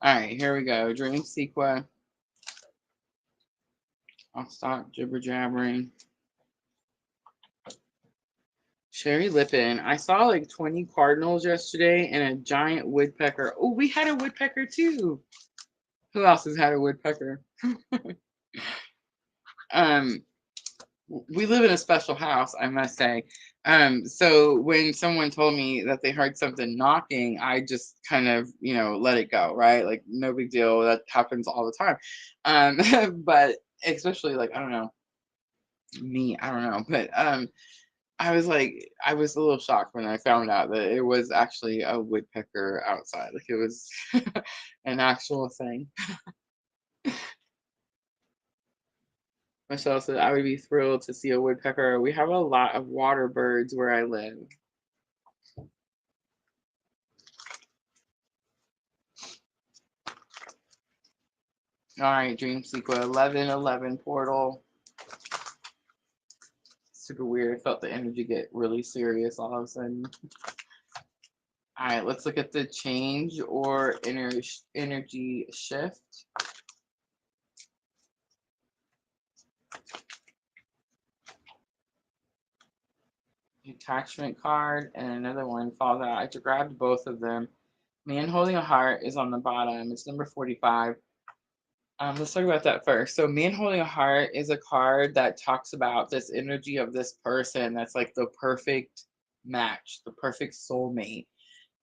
All right, here we go. Dream sequence. I'll stop jibber jabbering. Sherry Lippin. I saw like 20 cardinals yesterday and a giant woodpecker. Oh, we had a woodpecker too. Who else has had a woodpecker? um, we live in a special house, I must say. So when someone told me that they heard something knocking, I just kind of, let it go, right? Like no big deal. That happens all the time. But especially like, I don't know, me, I don't know. But I was a little shocked when I found out that it was actually a woodpecker outside. Like it was an actual thing. Michelle said, I would be thrilled to see a woodpecker. We have a lot of water birds where I live. All right, Dream Sequel 1111 portal. Super weird. I felt the energy get really serious all of a sudden. All right, let's look at the change or energy shift. Attachment card and another one falls out. I grabbed both of them. Man holding a heart is on the bottom. It's number 45. Let's talk about that first. So, man holding a heart is a card that talks about this energy of this person that's like the perfect match, the perfect soulmate.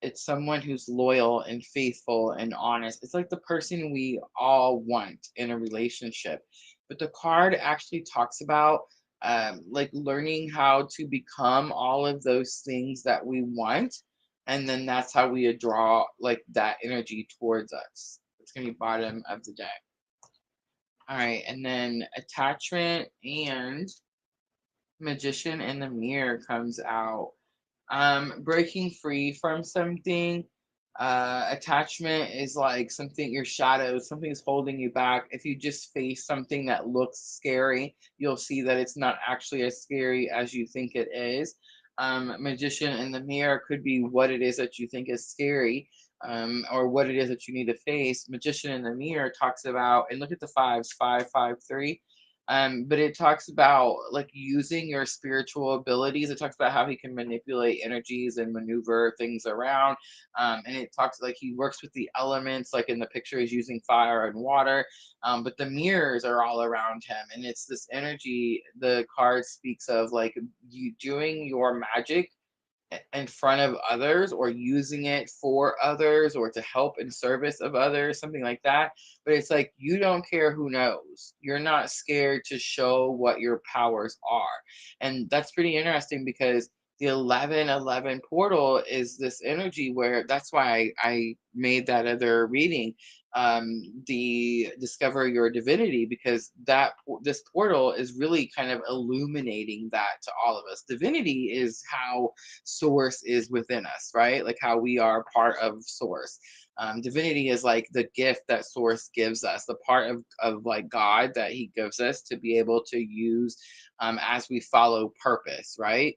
It's someone who's loyal and faithful and honest. It's like the person we all want in a relationship. But the card actually talks about like learning how to become all of those things that we want. And then that's how we draw like that energy towards us. It's going to be bottom of the deck. All right. And then attachment and magician in the mirror comes out. Breaking free from something. Attachment is like something, your shadows, something's holding you back. If you just face something that looks scary, you'll see that it's not actually as scary as you think it is. Magician in the mirror could be what it is that you think is scary, or what it is that you need to face. Magician in the mirror talks about, and look at the fives, 553. But it talks about like using your spiritual abilities. It talks about how he can manipulate energies and maneuver things around. And it talks like he works with the elements, like in the picture, he's using fire and water. But the mirrors are all around him. And it's this energy the card speaks of, like you doing your magic in front of others or using it for others or to help in service of others, something like that. But it's like you don't care who knows. You're not scared to show what your powers are. And that's pretty interesting because the 1111 portal is this energy where that's why I made that other reading, the discover your divinity, because this portal is really kind of illuminating that to all of us. Divinity is how source is within us, right? Like how we are part of source. Divinity is like the gift that source gives us, the part of like God that he gives us to be able to use as we follow purpose, right?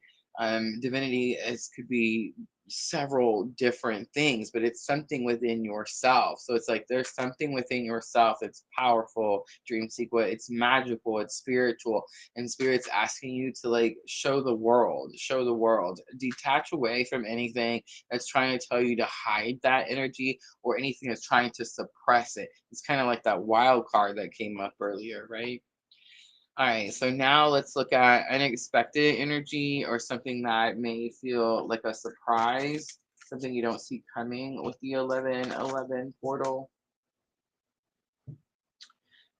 Divinity could be several different things, but it's something within yourself. So it's like there's something within yourself that's powerful, dream sequence. It's magical, it's spiritual, and spirit's asking you to like show the world, detach away from anything that's trying to tell you to hide that energy or anything that's trying to suppress it. It's kind of like that wild card that came up earlier, right? All right, so now let's look at unexpected energy or something that may feel like a surprise, something you don't see coming with the 1111 portal.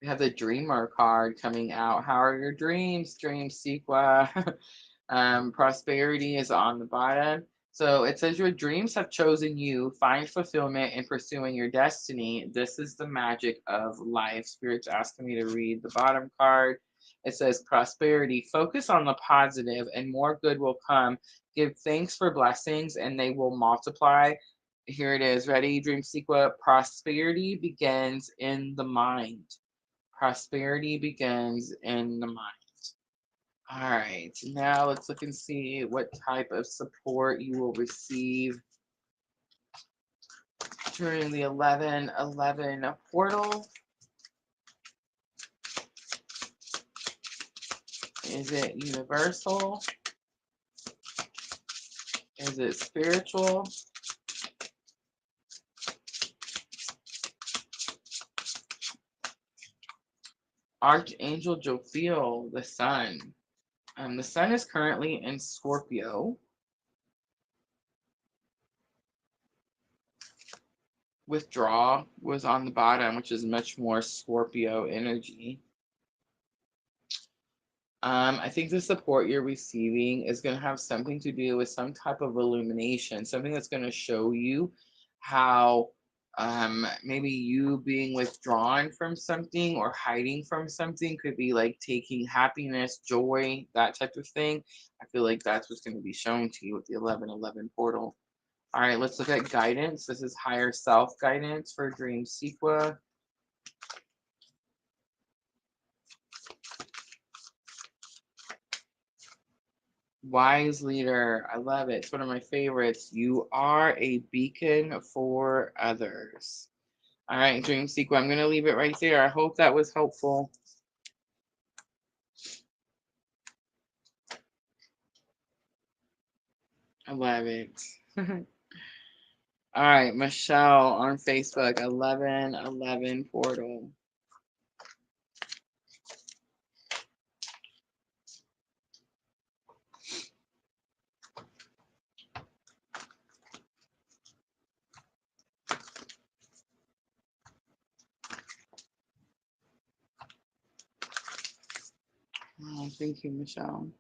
We have the dreamer card coming out. How are your dreams, dream sequence? Prosperity is on the bottom. So it says your dreams have chosen you. Find fulfillment in pursuing your destiny. This is the magic of life. Spirit's asking me to read the bottom card. It says prosperity. Focus on the positive and more good will come. Give thanks for blessings and they will multiply. Here it is. Ready, dream sequence? Prosperity begins in the mind. Prosperity begins in the mind. All right, now let's look and see what type of support you will receive during the 11/11 portal. Is it universal? Is it spiritual? Archangel Jophiel, the sun. The sun is currently in Scorpio. Withdraw was on the bottom, which is much more Scorpio energy. I think the support you're receiving is going to have something to do with some type of illumination, something that's going to show you how maybe you being withdrawn from something or hiding from something could be like taking happiness, joy, that type of thing. I feel like that's what's going to be shown to you with the 11/11 portal. All right, let's look at guidance. This is higher self guidance for Dream Sequa. Wise leader. I love it. It's one of my favorites. You are a beacon for others. All right, Dream Sequel. I'm going to leave it right there. I hope that was helpful. I love it. All right, Michelle on Facebook, 11/11 portal. Oh, thank you, Michelle.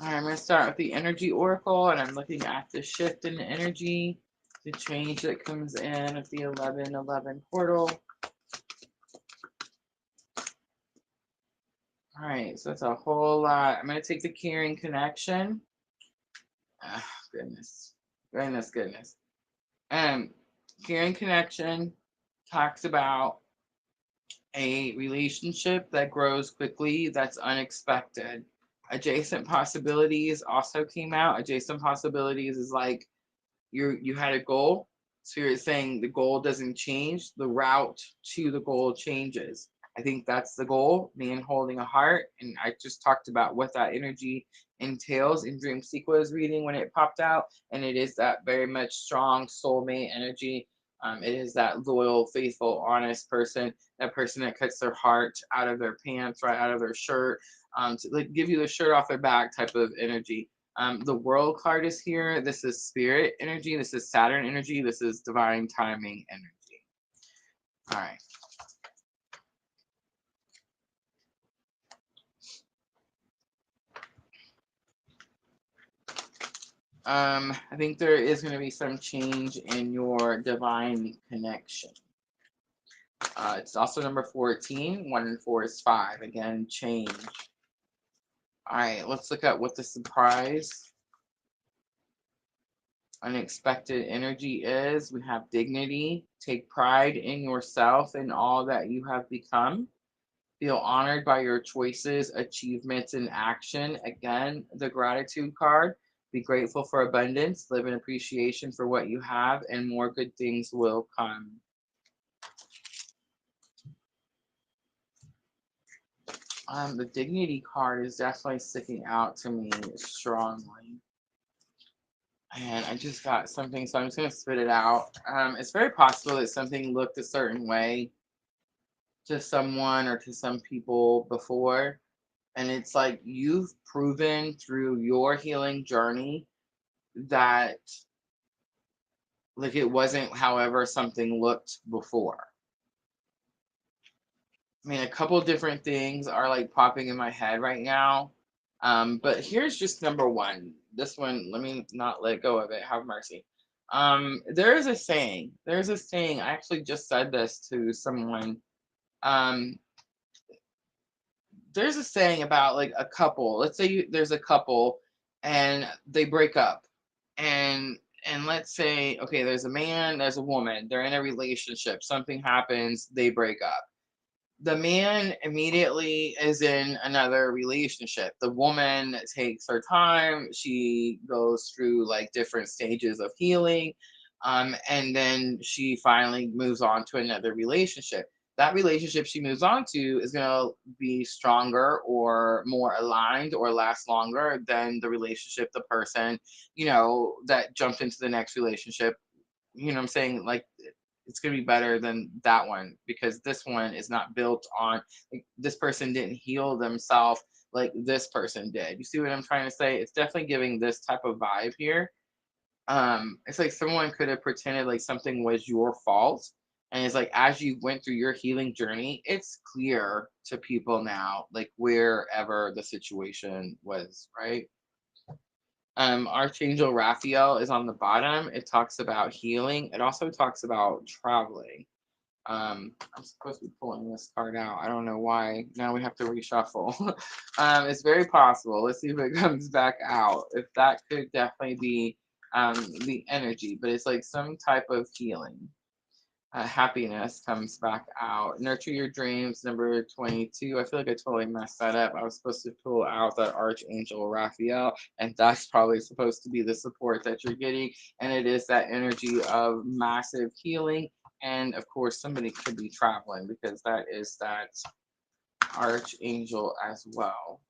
All right, I'm going to start with the energy oracle, and I'm looking at the shift in energy, the change that comes in at the 11/11 portal. All right, so that's a whole lot. I'm going to take the caring connection. Oh, goodness. Goodness. Caring connection talks about a relationship that grows quickly, that's unexpected. Adjacent possibilities also came out. Adjacent possibilities is like you had a goal, so you're saying the goal doesn't change, the route to the goal changes. I think that's the goal, man holding a heart. And I just talked about what that energy entails in Dream Sequence reading when it popped out. And it is that very much strong soulmate energy. It is that loyal, faithful, honest person, that person that cuts their heart out of their pants, right out of their shirt, to like give you the shirt off their back type of energy. The world card is here. This is spirit energy. This is Saturn energy. This is divine timing energy. All right. I think there is going to be some change in your divine connection. It's also number 14. 1 and 4 is 5. Again, change. All right, let's look at what the surprise, unexpected energy is. We have dignity. Take pride in yourself and all that you have become. Feel honored by your choices, achievements, and action. Again, the gratitude card. Be grateful for abundance. Live in appreciation for what you have, and more good things will come. The dignity card is definitely sticking out to me strongly. And I just got something, so I'm just going to spit it out. It's very possible that something looked a certain way to someone or to some people before. And it's like you've proven through your healing journey that like it wasn't however something looked before. I mean, a couple different things are like popping in my head right now. But here's just number one. This one, let me not let go of it. Have mercy. There's a saying. I actually just said this to someone. Um, there's a saying about like a couple. Let's say there's a couple and they break up, and And let's say, okay, there's a man, there's a woman, they're in a relationship, something happens, they break up. The man immediately is in another relationship. The woman takes her time. She goes through like different stages of healing. And then she finally moves on to another relationship. That relationship she moves on to is going to be stronger or more aligned or last longer than the relationship, the person, that jumped into the next relationship. You know what I'm saying? Like, it's going to be better than that one because this one is not built on, like, this person didn't heal themselves like this person did. You see what I'm trying to say? It's definitely giving this type of vibe here. It's like someone could have pretended like something was your fault, and it's like as you went through your healing journey, it's clear to people now, like wherever the situation was, right? Archangel Raphael is on the bottom. It talks about healing. It also talks about traveling. I'm supposed to be pulling this card out. I don't know why. Now we have to reshuffle. It's very possible. Let's see if it comes back out. If that could definitely be the energy, but it's like some type of healing. Happiness comes back out. Nurture your dreams, number 22. I feel like I totally messed that up. I was supposed to pull out that Archangel Raphael, and that's probably supposed to be the support that you're getting. And it is that energy of massive healing. And of course, somebody could be traveling because that is that Archangel as well.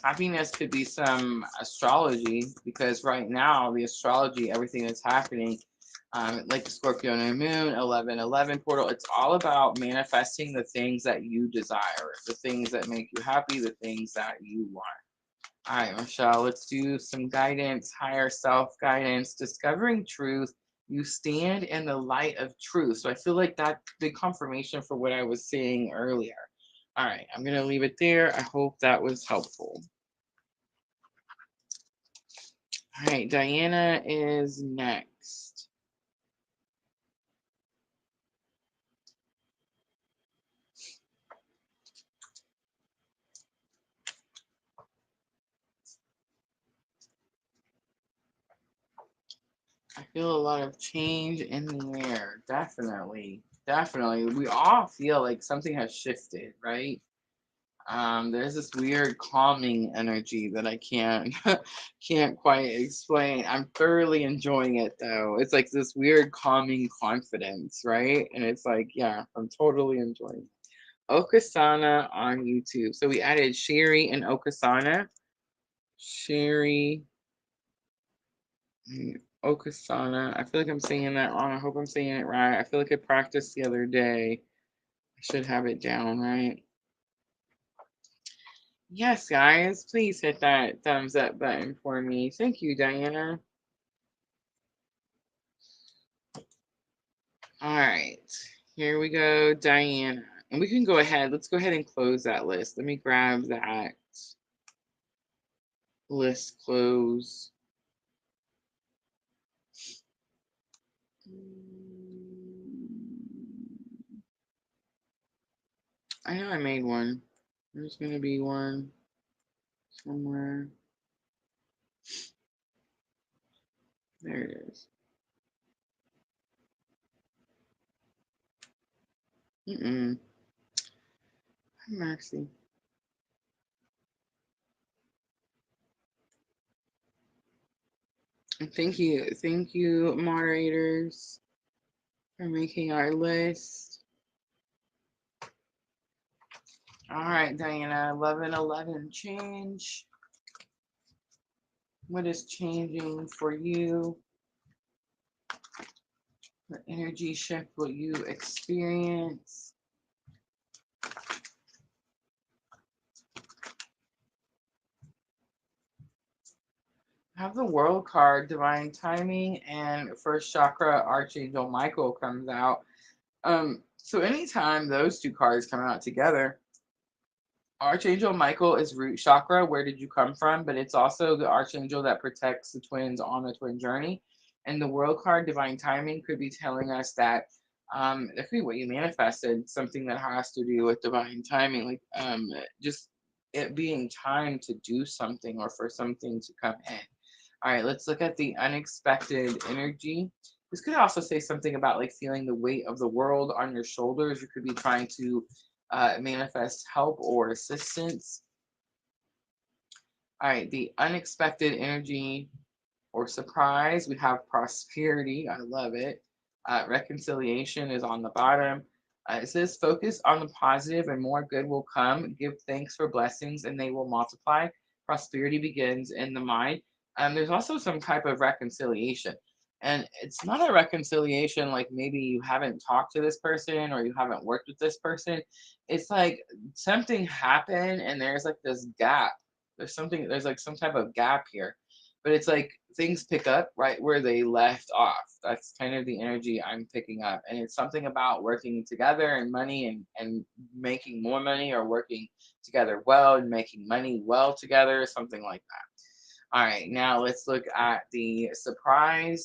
Happiness could be some astrology because right now the astrology, everything that's happening, like the Scorpio new moon, 1111 portal, it's all about manifesting the things that you desire, the things that make you happy, the things that you want. All right, Michelle, let's do some guidance, higher self guidance, discovering truth. You stand in the light of truth. So I feel like that the confirmation for what I was saying earlier. All right, I'm going to leave it there. I hope that was helpful. All right, Diana is next. I feel a lot of change in the air. Definitely. Definitely. We all feel like something has shifted, right? There's this weird calming energy that I can't can't quite explain. I'm thoroughly enjoying it though. It's like this weird calming confidence, right? And it's like, yeah, I'm totally enjoying it. Okasana on YouTube. So we added Sherry and Okasana. Sherry and Okasana. I feel like I'm saying that wrong. I hope I'm saying it right. I feel like I practiced the other day. I should have it down, right? Yes, guys, please hit that thumbs up button for me. Thank you, Diana. All right, here we go, Diana. And we can go ahead. Let's go ahead and close that list. Let me grab that list close. I know I made one. There's going to be one somewhere. There it is. Mercy. Thank you, moderators, for making our list. All right, Diana, 1111 change. What is changing for you? What energy shift will you experience? Have the World card, Divine Timing, and First Chakra, Archangel Michael comes out. So anytime those two cards come out together, Archangel Michael is root chakra, where did you come from? But it's also the archangel that protects the twins on the twin journey. And the World card, Divine Timing, could be telling us that that could be what you manifested, something that has to do with divine timing, like just it being time to do something or for something to come in. All right, let's look at the unexpected energy. This could also say something about like feeling the weight of the world on your shoulders. You could be trying to manifest help or assistance. All right, the unexpected energy or surprise, we have prosperity. I love it. Reconciliation is on the bottom. It says focus on the positive and more good will come. Give thanks for blessings and they will multiply. Prosperity begins in the mind. There's also some type of reconciliation. And it's not a reconciliation like maybe you haven't talked to this person or you haven't worked with this person. It's like something happened and there's like this gap. There's like some type of gap here, but it's like things pick up right where they left off. That's kind of the energy I'm picking up. And it's something about working together and money and making more money, or working together well and making money well together, something like that. All right, now let's look at the surprise.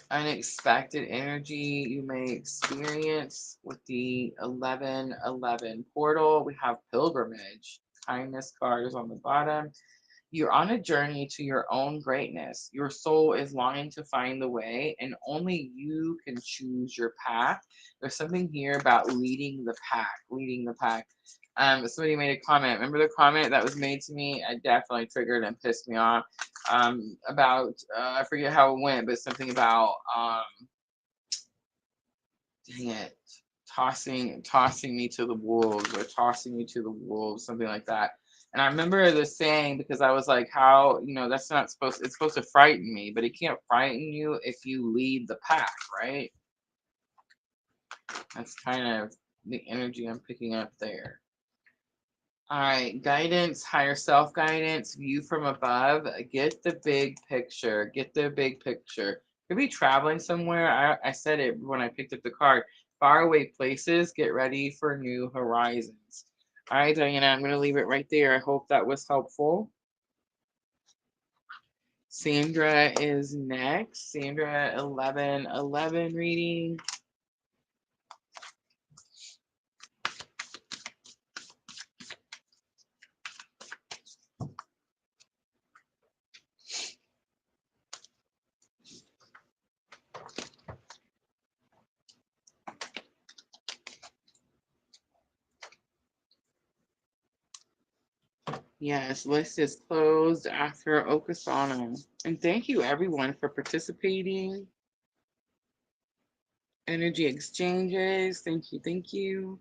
Unexpected energy you may experience with the 1111 portal. We have pilgrimage. Kindness card is on the bottom. You're on a journey to your own greatness. Your soul is longing to find the way, and only you can choose your path. There's something here about leading the pack, leading the pack. Somebody made a comment. Remember the comment that was made to me? It definitely triggered and pissed me off. About I forget how it went, but something about dang it, tossing me to the wolves, or tossing me to the wolves, something like that. And I remember the saying because I was like, how, that's not supposed, it's supposed to frighten me, but it can't frighten you if you lead the pack, right? That's kind of the energy I'm picking up there. All right, guidance, higher self guidance, view from above. Get the big picture. Get the big picture. Could be traveling somewhere. I said it when I picked up the card. Faraway places. Get ready for new horizons. All right, Diana, I'm going to leave it right there. I hope that was helpful. Sandra is next. Sandra, 1111 reading. Yes, list is closed after Okasana. And thank you everyone for participating. Energy exchanges. Thank you. Thank you.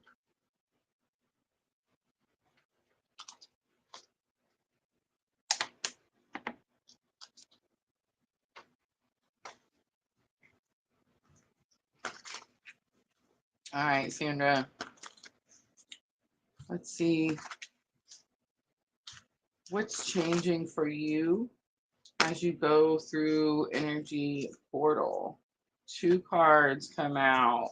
All right, Sandra. Let's see. What's changing for you as you go through Energy Portal? 2 cards come out.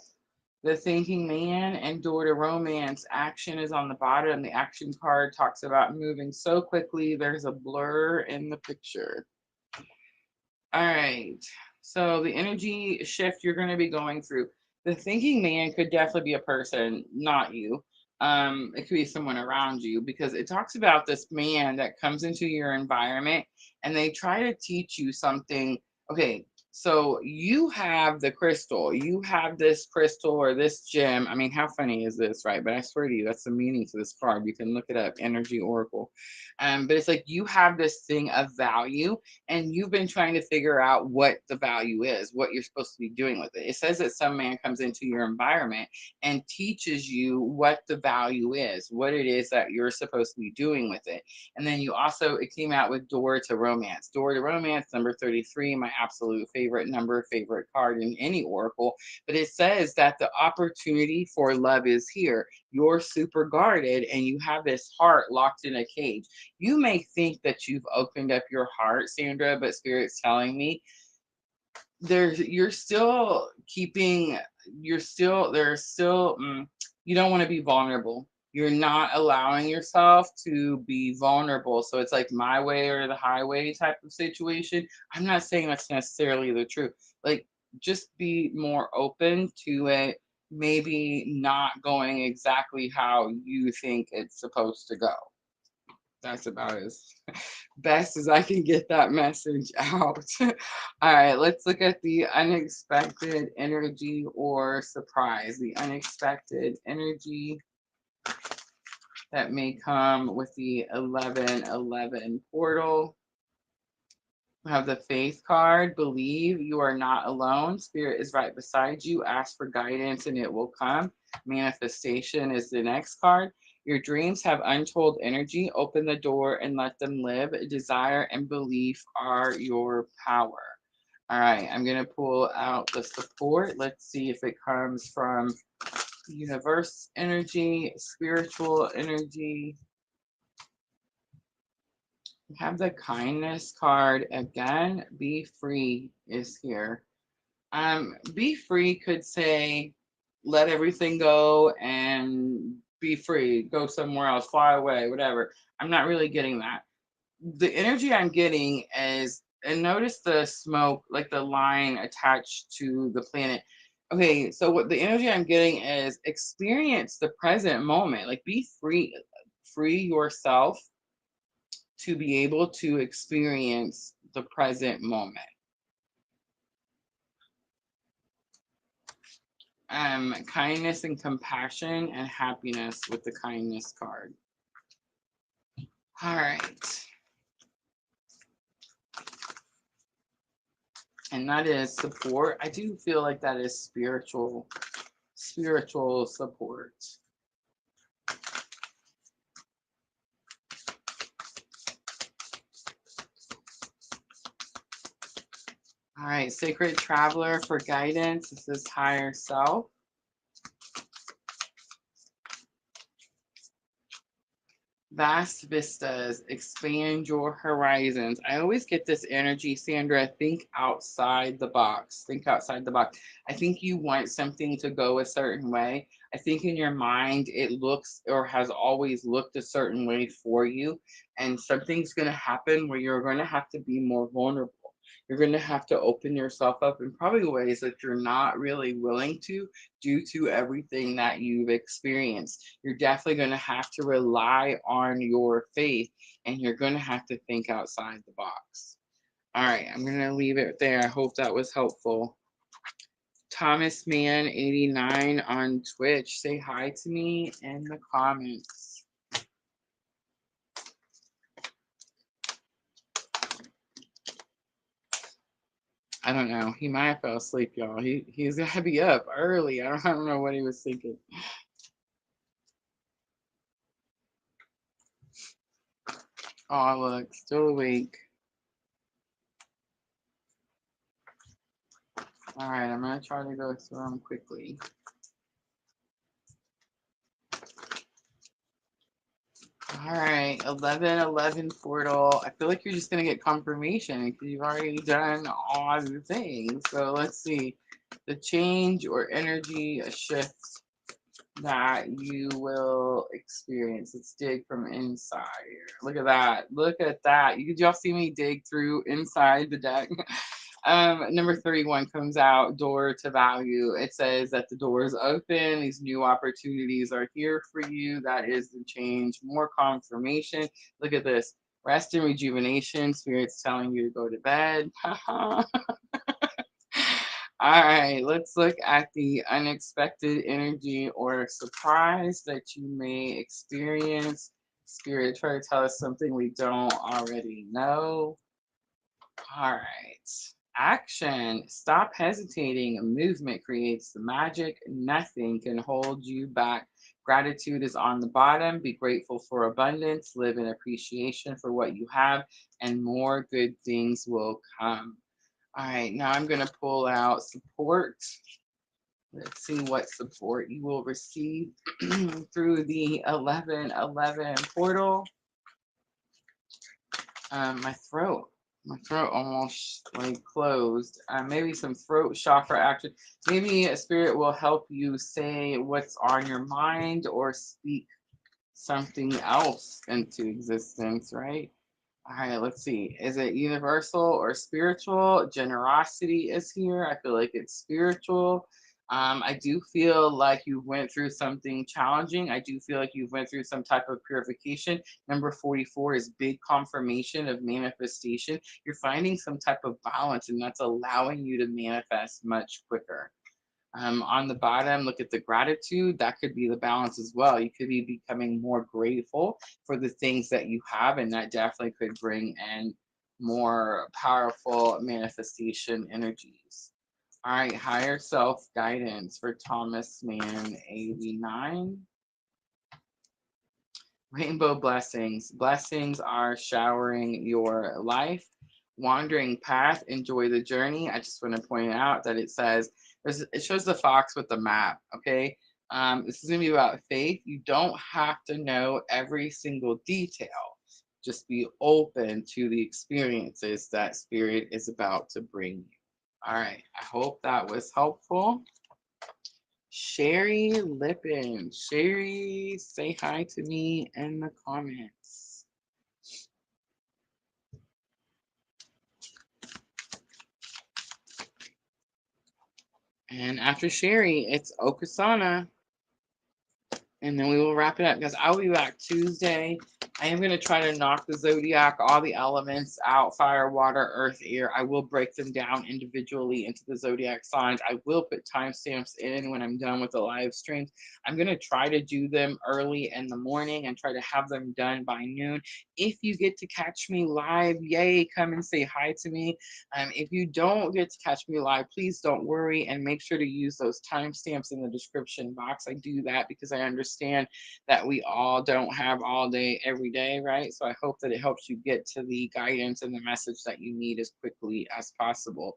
The Thinking Man and Door to Romance. Action is on the bottom. The action card talks about moving so quickly, there's a blur in the picture. All right. So the energy shift you're going to be going through. The Thinking Man could definitely be a person, not you. It could be someone around you, because it talks about this man that comes into your environment and they try to teach you something. Okay, so you have the crystal, you have this crystal or this gem. I mean, how funny is this, right? But I swear to you, that's the meaning to this card. You can look it up, Energy Oracle. But it's like you have this thing of value and you've been trying to figure out what the value is, what you're supposed to be doing with it. It says that some man comes into your environment and teaches you what the value is, what it is that you're supposed to be doing with it. And then you also, it came out with Door to Romance. Door to Romance, number 33, my absolute favorite number, favorite card in any oracle. But it says that the opportunity for love is here. You're super guarded and you have this heart locked in a cage. You may think that you've opened up your heart, Sandra, but Spirit's telling me you're still keeping, you don't want to be vulnerable. You're not allowing yourself to be vulnerable. So it's like my way or the highway type of situation. I'm not saying that's necessarily the truth. Like, just be more open to it. maybe not going exactly how you think it's supposed to go. That's about as best as I can get that message out. All right, let's look at the unexpected energy or surprise. The unexpected energy that may come with the 1111 portal. We have the faith card. Believe you are not alone. Spirit is right beside you. Ask for guidance and it will come. Manifestation is the next card. Your dreams have untold energy. Open the door and let them live. Desire and belief are your power. All right, I'm going to pull out the support. Let's see if it comes from universe energy, spiritual energy. We have the kindness card again. Be free is here. Be free could say, let everything go and be free, go somewhere else, fly away, whatever. I'm not really getting that. The energy I'm getting is, and notice the smoke, like the line attached to the planet. Okay, so what the energy I'm getting is experience the present moment, like be free, free yourself to be able to experience the present moment. Kindness and compassion and happiness with the kindness card. All right. And that is support. I do feel like that is spiritual support. All right, sacred traveler for guidance. This is higher self. Vast vistas, expand your horizons. I always get this energy, Sandra. Think outside the box. Think outside the box. I think you want something to go a certain way. I think in your mind it looks or has always looked a certain way for you. And something's going to happen where you're going to have to be more vulnerable. You're going to have to open yourself up in probably ways that you're not really willing to, due to everything that you've experienced. You're definitely going to have to rely on your faith and you're going to have to think outside the box. All right, I'm going to leave it there. I hope that was helpful. Thomas Man 89 on Twitch. Say hi to me in the comments. I don't know. He might have fell asleep, y'all. He's gotta be up early. I don't know what he was thinking. Oh, look, still awake. All right, I'm gonna try to go through them quickly. All right, 1111 portal. I feel like you're just gonna get confirmation because you've already done all the things. So let's see, the change or energy, a shift that you will experience. Let's dig from inside here. Look at that. Look at that. Did y'all see me dig through inside the deck? Number 31 comes out, door to value. It says that the door is open. These new opportunities are here for you. That is the change. More confirmation. Look at this. Rest and rejuvenation. Spirit's telling you to go to bed. All right, let's look at the unexpected energy or surprise that you may experience. Spirit, try to tell us something we don't already know. All right. Action. Stop hesitating. Movement creates the magic. Nothing can hold you back. Gratitude is on the bottom. Be grateful for abundance. Live in appreciation for what you have, and more good things will come. All right, now I'm going to pull out support. Let's see what support you will receive through the 1111 portal. My throat almost like closed. Maybe some throat chakra action. Maybe a spirit will help you say what's on your mind or speak something else into existence, right? All right, let's see. Is it universal or spiritual? Generosity is here. I feel like it's spiritual. I do feel like you went through something challenging. I do feel like you went through some type of purification. Number 44 is big confirmation of manifestation. You're finding some type of balance, and that's allowing you to manifest much quicker. On the bottom, look at the gratitude. That could be the balance as well. You could be becoming more grateful for the things that you have, and that definitely could bring in more powerful manifestation energies. All right, higher self guidance for Thomas Mann 89. Rainbow blessings. Blessings are showering your life. Wandering path, enjoy the journey. I just want to point out that it says, it shows the fox with the map, okay? This is going to be about faith. You don't have to know every single detail. Just be open to the experiences that Spirit is about to bring you. All right, I hope that was helpful. Sherry Lippin. Sherry, say hi to me in the comments. And after Sherry, it's Okasana. And then we will wrap it up because I'll be back Tuesday. I am going to try to knock the zodiac, all the elements out, fire, water, earth, air. I will break them down individually into the zodiac signs. I will put timestamps in when I'm done with the live streams. I'm going to try to do them early in the morning and try to have them done by noon. If you get to catch me live, yay, come and say hi to me. If you don't get to catch me live, please don't worry and make sure to use those timestamps in the description box. I do that because I understand that we all don't have all day every day, right? So I hope that it helps you get to the guidance and the message that you need as quickly as possible.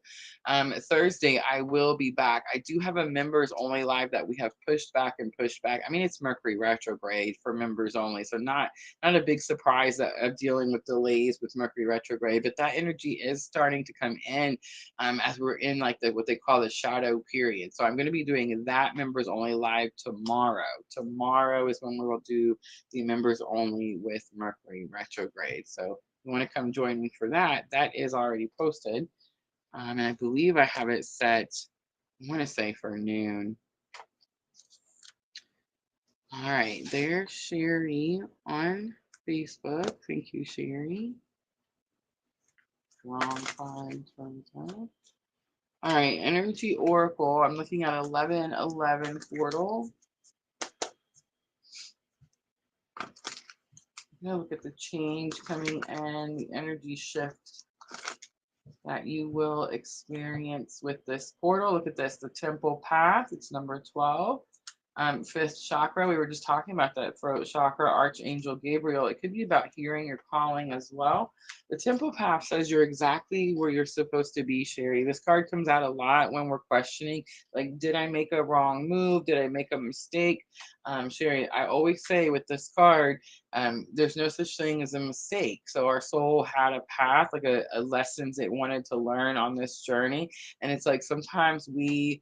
Thursday, I will be back. I do have a members only live that we have pushed back and pushed back. I mean, it's Mercury retrograde for members only, so not a big surprise of dealing with delays with Mercury retrograde, but that energy is starting to come in as we're in like what they call the shadow period. So I'm going to be doing that members only live tomorrow. Tomorrow is when we will do the members only with Mercury retrograde. So if you want to come join me for that, that is already posted. And I believe I have it set, I want to say for noon. All right, there's Sherry on Facebook. Thank you, Sherry. Long time. All right, Energy Oracle. I'm looking at 1111 portal. Look at the change coming in, the energy shift that you will experience with this portal. Look at this, the temple path. It's number 12. Fifth chakra, we were just talking about that throat chakra, Archangel Gabriel. It could be about hearing your calling as well. The temple path says you're exactly where you're supposed to be, Sherry. This card comes out a lot when we're questioning, like, did I make a wrong move? Did I make a mistake? Sherry, I always say with this card, there's no such thing as a mistake. So our soul had a path, like a lessons it wanted to learn on this journey. And it's like sometimes we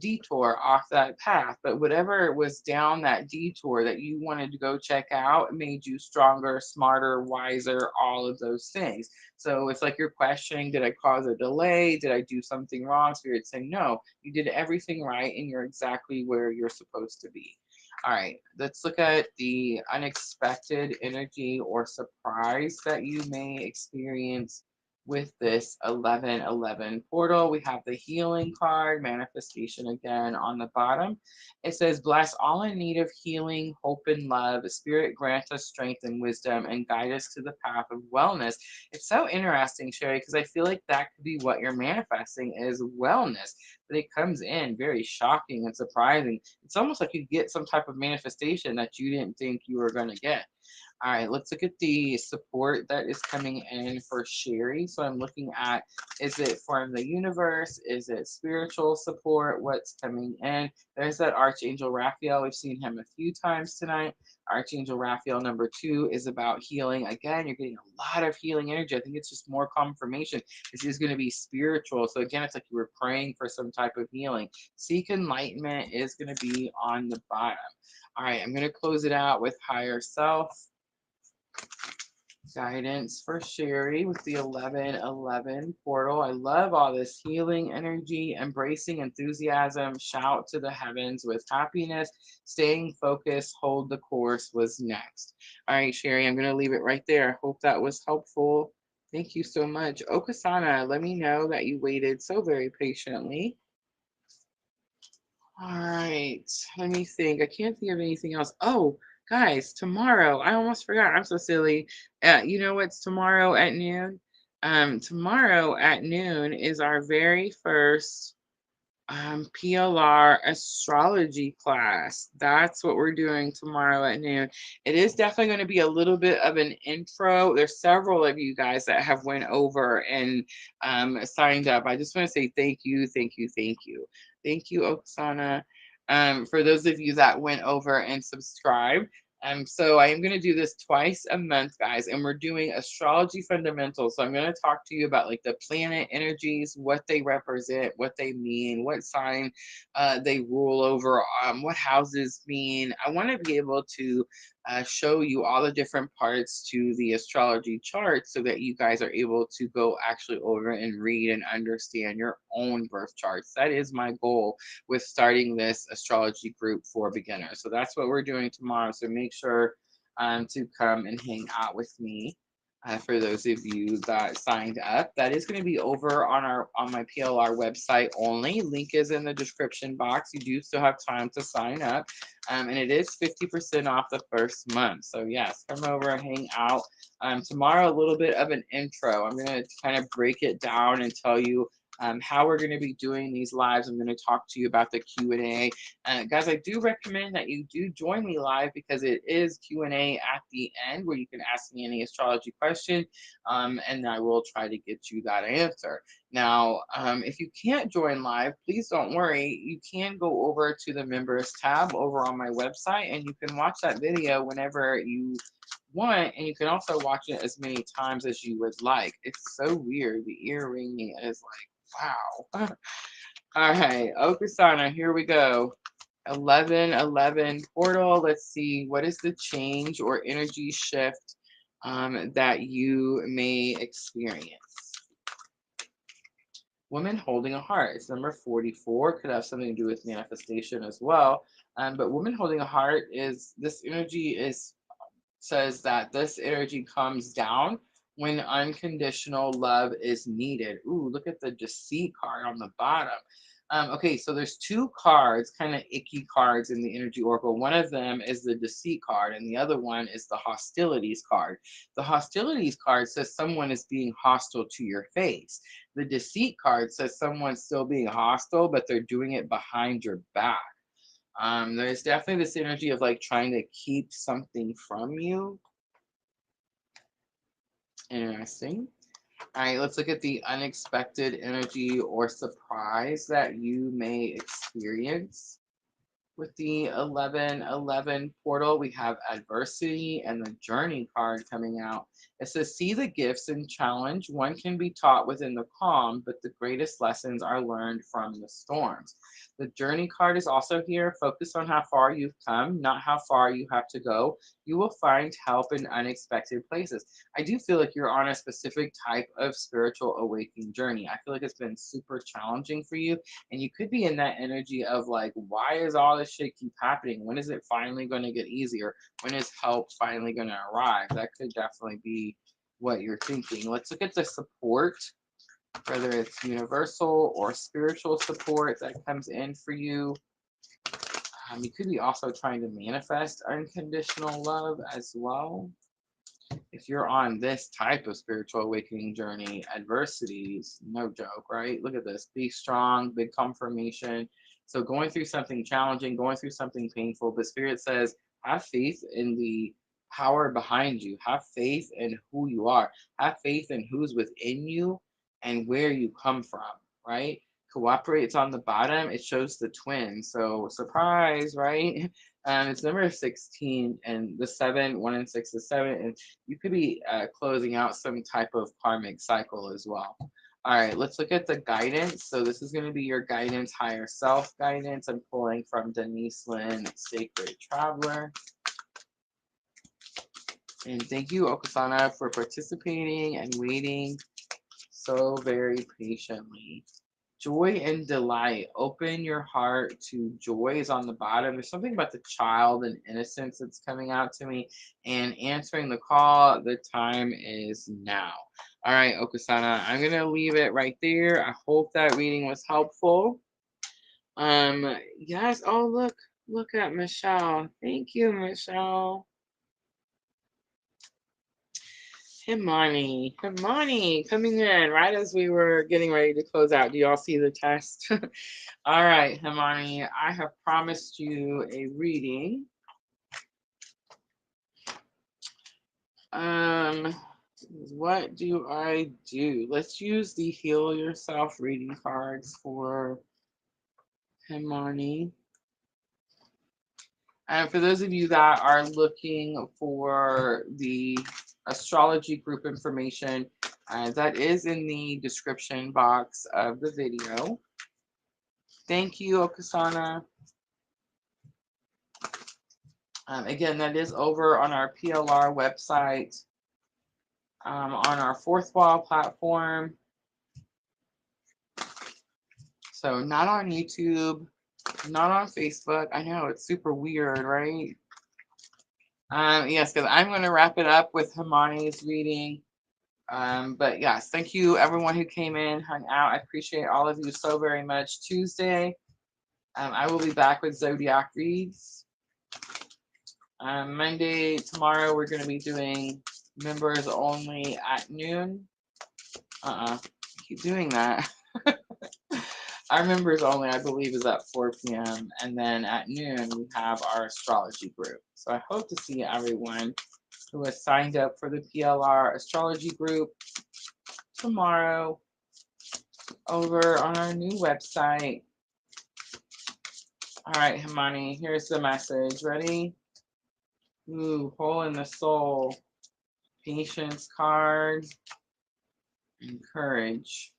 detour off that path, but whatever was down that detour that you wanted to go check out made you stronger, smarter, wiser, all of those things. So it's like you're questioning, did I cause a delay? Did I do something wrong? Spirit saying, no, you did everything right and you're exactly where you're supposed to be. All right, let's look at the unexpected energy or surprise that you may experience with this 1111 portal. We have the healing card, manifestation again on the bottom. It says, bless all in need of healing, hope, and love. Spirit grant us strength and wisdom and guide us to the path of wellness. It's so interesting, Sherry, because I feel like that could be what you're manifesting is wellness. But it comes in very shocking and surprising. It's almost like you get some type of manifestation that you didn't think you were going to get. All right, let's look at the support that is coming in for Sherry. So I'm looking at, is it from the universe? Is it spiritual support? What's coming in? There's that Archangel Raphael. We've seen him a few times tonight. Archangel Raphael number 2 is about healing. Again, you're getting a lot of healing energy. I think it's just more confirmation. This is going to be spiritual. So again, it's like you were praying for some type of healing. Seek enlightenment is going to be on the bottom. All right, I'm going to close it out with higher self. Guidance for Sherry with the 1111 portal. I love all this healing energy, embracing enthusiasm, shout to the heavens with happiness, staying focused, hold the course was next. All right, Sherry, I'm going to leave it right there. I hope that was helpful. Thank you so much. Okasana, let me know that you waited so very patiently. All right, let me think. I can't think of anything else. Oh, guys, tomorrow, I almost forgot. I'm so silly. You know what's tomorrow at noon? Tomorrow at noon is our very first PLR astrology class. That's what we're doing tomorrow at noon. It is definitely going to be a little bit of an intro. There's several of you guys that have went over and signed up. I just want to say thank you, thank you, thank you. Thank you, Oksana. For those of you that went over and subscribed. So I am going to do this twice a month, guys, and we're doing astrology fundamentals. So I'm going to talk to you about like the planet energies, what they represent, what they mean, what sign they rule over, what houses mean. I want to be able to show you all the different parts to the astrology chart so that you guys are able to go actually over and read and understand your own birth charts. That is my goal with starting this astrology group for beginners. So that's what we're doing tomorrow. So make sure to come and hang out with me. For those of you that signed up, that is going to be over on my PLR website only. Link is in the description box. You do still have time to sign up, and it is 50% off the first month. So yes, come over and hang out. Tomorrow, a little bit of an intro. I'm going to kind of break it down and tell you how we're going to be doing these lives. I'm going to talk to you about the Q&A. Guys, I do recommend that you do join me live because it is Q&A at the end where you can ask me any astrology question, and I will try to get you that answer. Now, if you can't join live, please don't worry. You can go over to the members tab over on my website, and you can watch that video whenever you want, and you can also watch it as many times as you would like. It's so weird. The ear ringing is like, wow. All right, Okasana, here we go. 1111 portal. Let's see, what is the change or energy shift that you may experience? Woman holding a heart. It's number 44. Could have something to do with manifestation as well. But woman holding a heart is this energy is says that this energy comes down when unconditional love is needed. Ooh, look at the deceit card on the bottom. Okay, so there's two cards, kind of icky cards in the energy oracle. One of them is the deceit card, and the other one is the hostilities card. The hostilities card says someone is being hostile to your face. The deceit card says someone's still being hostile, but they're doing it behind your back. There's definitely this energy of like trying to keep something from you. Interesting. All right, let's look at the unexpected energy or surprise that you may experience. With the 1111 portal, we have adversity and the journey card coming out. It says, see the gifts and challenge. One can be taught within the calm, but the greatest lessons are learned from the storms. The journey card is also here. Focus on how far you've come, not how far you have to go. You will find help in unexpected places. I do feel like you're on a specific type of spiritual awakening journey. I feel like it's been super challenging for you, and you could be in that energy of like, why is all this shit keep happening? When is it finally going to get easier? When is help finally going to arrive? That could definitely be what you're thinking. Let's look at the support, whether it's universal or spiritual support that comes in for you. You could be also trying to manifest unconditional love as well. If you're on this type of spiritual awakening journey, adversities, no joke, right? Look at this. Be strong, big confirmation. So going through something challenging, going through something painful, but Spirit says, have faith in the power behind you. Have faith in who you are. Have faith in who's within you and where you come from, right? Cooperates on the bottom. It shows the twins. So surprise, right? It's number 16, and the 7, 1 and 6 is 7, and you could be closing out some type of karmic cycle as well. All right, let's look at the guidance. So this is going to be your guidance, higher self guidance. I'm pulling from Denise Lynn, Sacred Traveler. And thank you, Okasana, for participating and waiting so very patiently. Joy and delight. Open your heart to joy is on the bottom. There's something about the child and innocence that's coming out to me. And answering the call, the time is now. All right, Okasana, I'm going to leave it right there. I hope that reading was helpful. Yes. Oh, look at Michelle. Thank you, Michelle. Himani coming in right as we were getting ready to close out. Do y'all see the test? All right, Himani, I have promised you a reading. Um, what do I do? Let's use the Heal Yourself reading cards for Himani. And for those of you that are looking for the astrology group information, that is in the description box of the video. Thank you, Okasana. Again, that is over on our PLR website, on our Fourth Wall platform. So not on YouTube, not on Facebook. I know it's super weird, right? Yes, because I'm going to wrap it up with Himani's reading. But yes, thank you everyone who came in, hung out. I appreciate all of you so very much. Tuesday, I will be back with Zodiac reads. Monday, tomorrow, we're going to be doing members only at noon. Keep doing that. Our members only, I believe, is at 4 p.m. And then at noon, we have our astrology group. So I hope to see everyone who has signed up for the PLR astrology group tomorrow over on our new website. All right, Himani, here's the message. Ready? Ooh, hole in the soul. Patience card. And courage.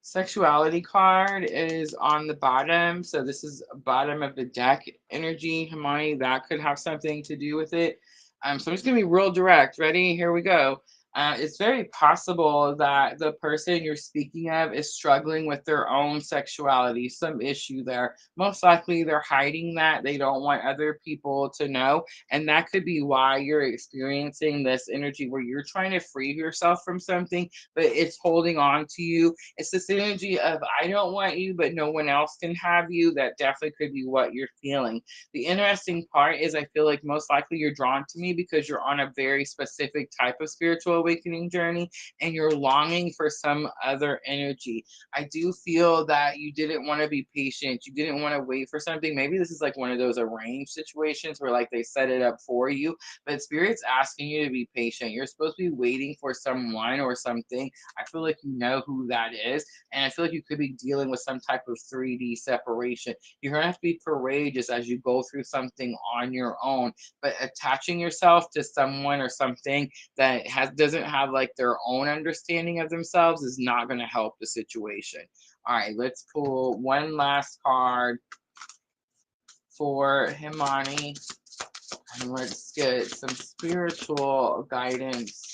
Sexuality card is on the bottom. So this is bottom of the deck energy, Himani. That could have something to do with it. So I'm just going to be real direct. Ready? Here we go. It's very possible that the person you're speaking of is struggling with their own sexuality, some issue there. Most likely they're hiding that. They don't want other people to know. And that could be why you're experiencing this energy where you're trying to free yourself from something, but it's holding on to you. It's this energy of, I don't want you, but no one else can have you. That definitely could be what you're feeling. The interesting part is I feel like most likely you're drawn to me because you're on a very specific type of spiritual awakening journey and you're longing for some other energy. I do feel that you didn't want to be patient. You didn't want to wait for something. Maybe this is like one of those arranged situations where like they set it up for you, but Spirit's asking you to be patient. You're supposed to be waiting for someone or something. I feel like you know who that is. And I feel like you could be dealing with some type of 3D separation. You're going to have to be courageous as you go through something on your own, but attaching yourself to someone or something that doesn't have like their own understanding of themselves is not going to help the situation. All right, let's pull one last card for Himani, and let's get some spiritual guidance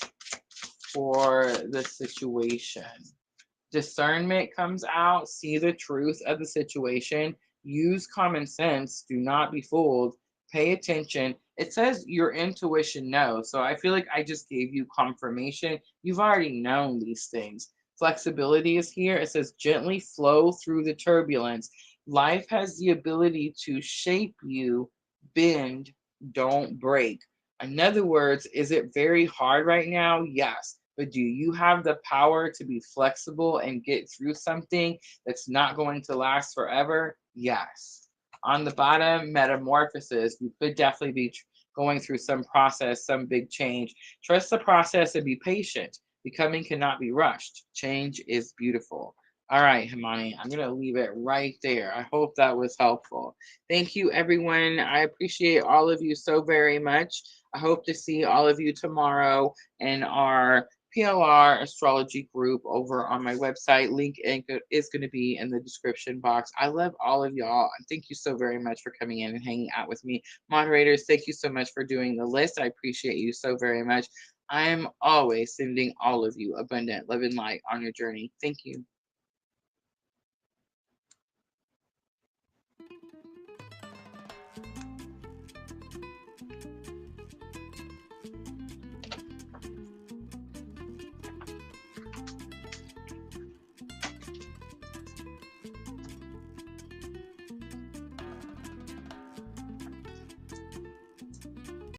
for the situation. Discernment comes out. See the truth of the situation. Use common sense. Do not be fooled. Pay attention. It says your intuition knows. So I feel like I just gave you confirmation. You've already known these things. Flexibility is here. It says gently flow through the turbulence. Life has the ability to shape you, bend, don't break. In other words, is it very hard right now? Yes. But do you have the power to be flexible and get through something that's not going to last forever? Yes. On the bottom, metamorphosis. You could definitely be going through some process, some big change. Trust the process and be patient. Becoming cannot be rushed. Change is beautiful. All right, Himani, I'm going to leave it right there. I hope that was helpful. Thank you, everyone. I appreciate all of you so very much. I hope to see all of you tomorrow in our PLR astrology group over on my website. Link is going to be in the description box. I love all of y'all. Thank you so very much for coming in and hanging out with me. Moderators, thank you so much for doing the list. I appreciate you so very much. I am always sending all of you abundant love and light on your journey. Thank you.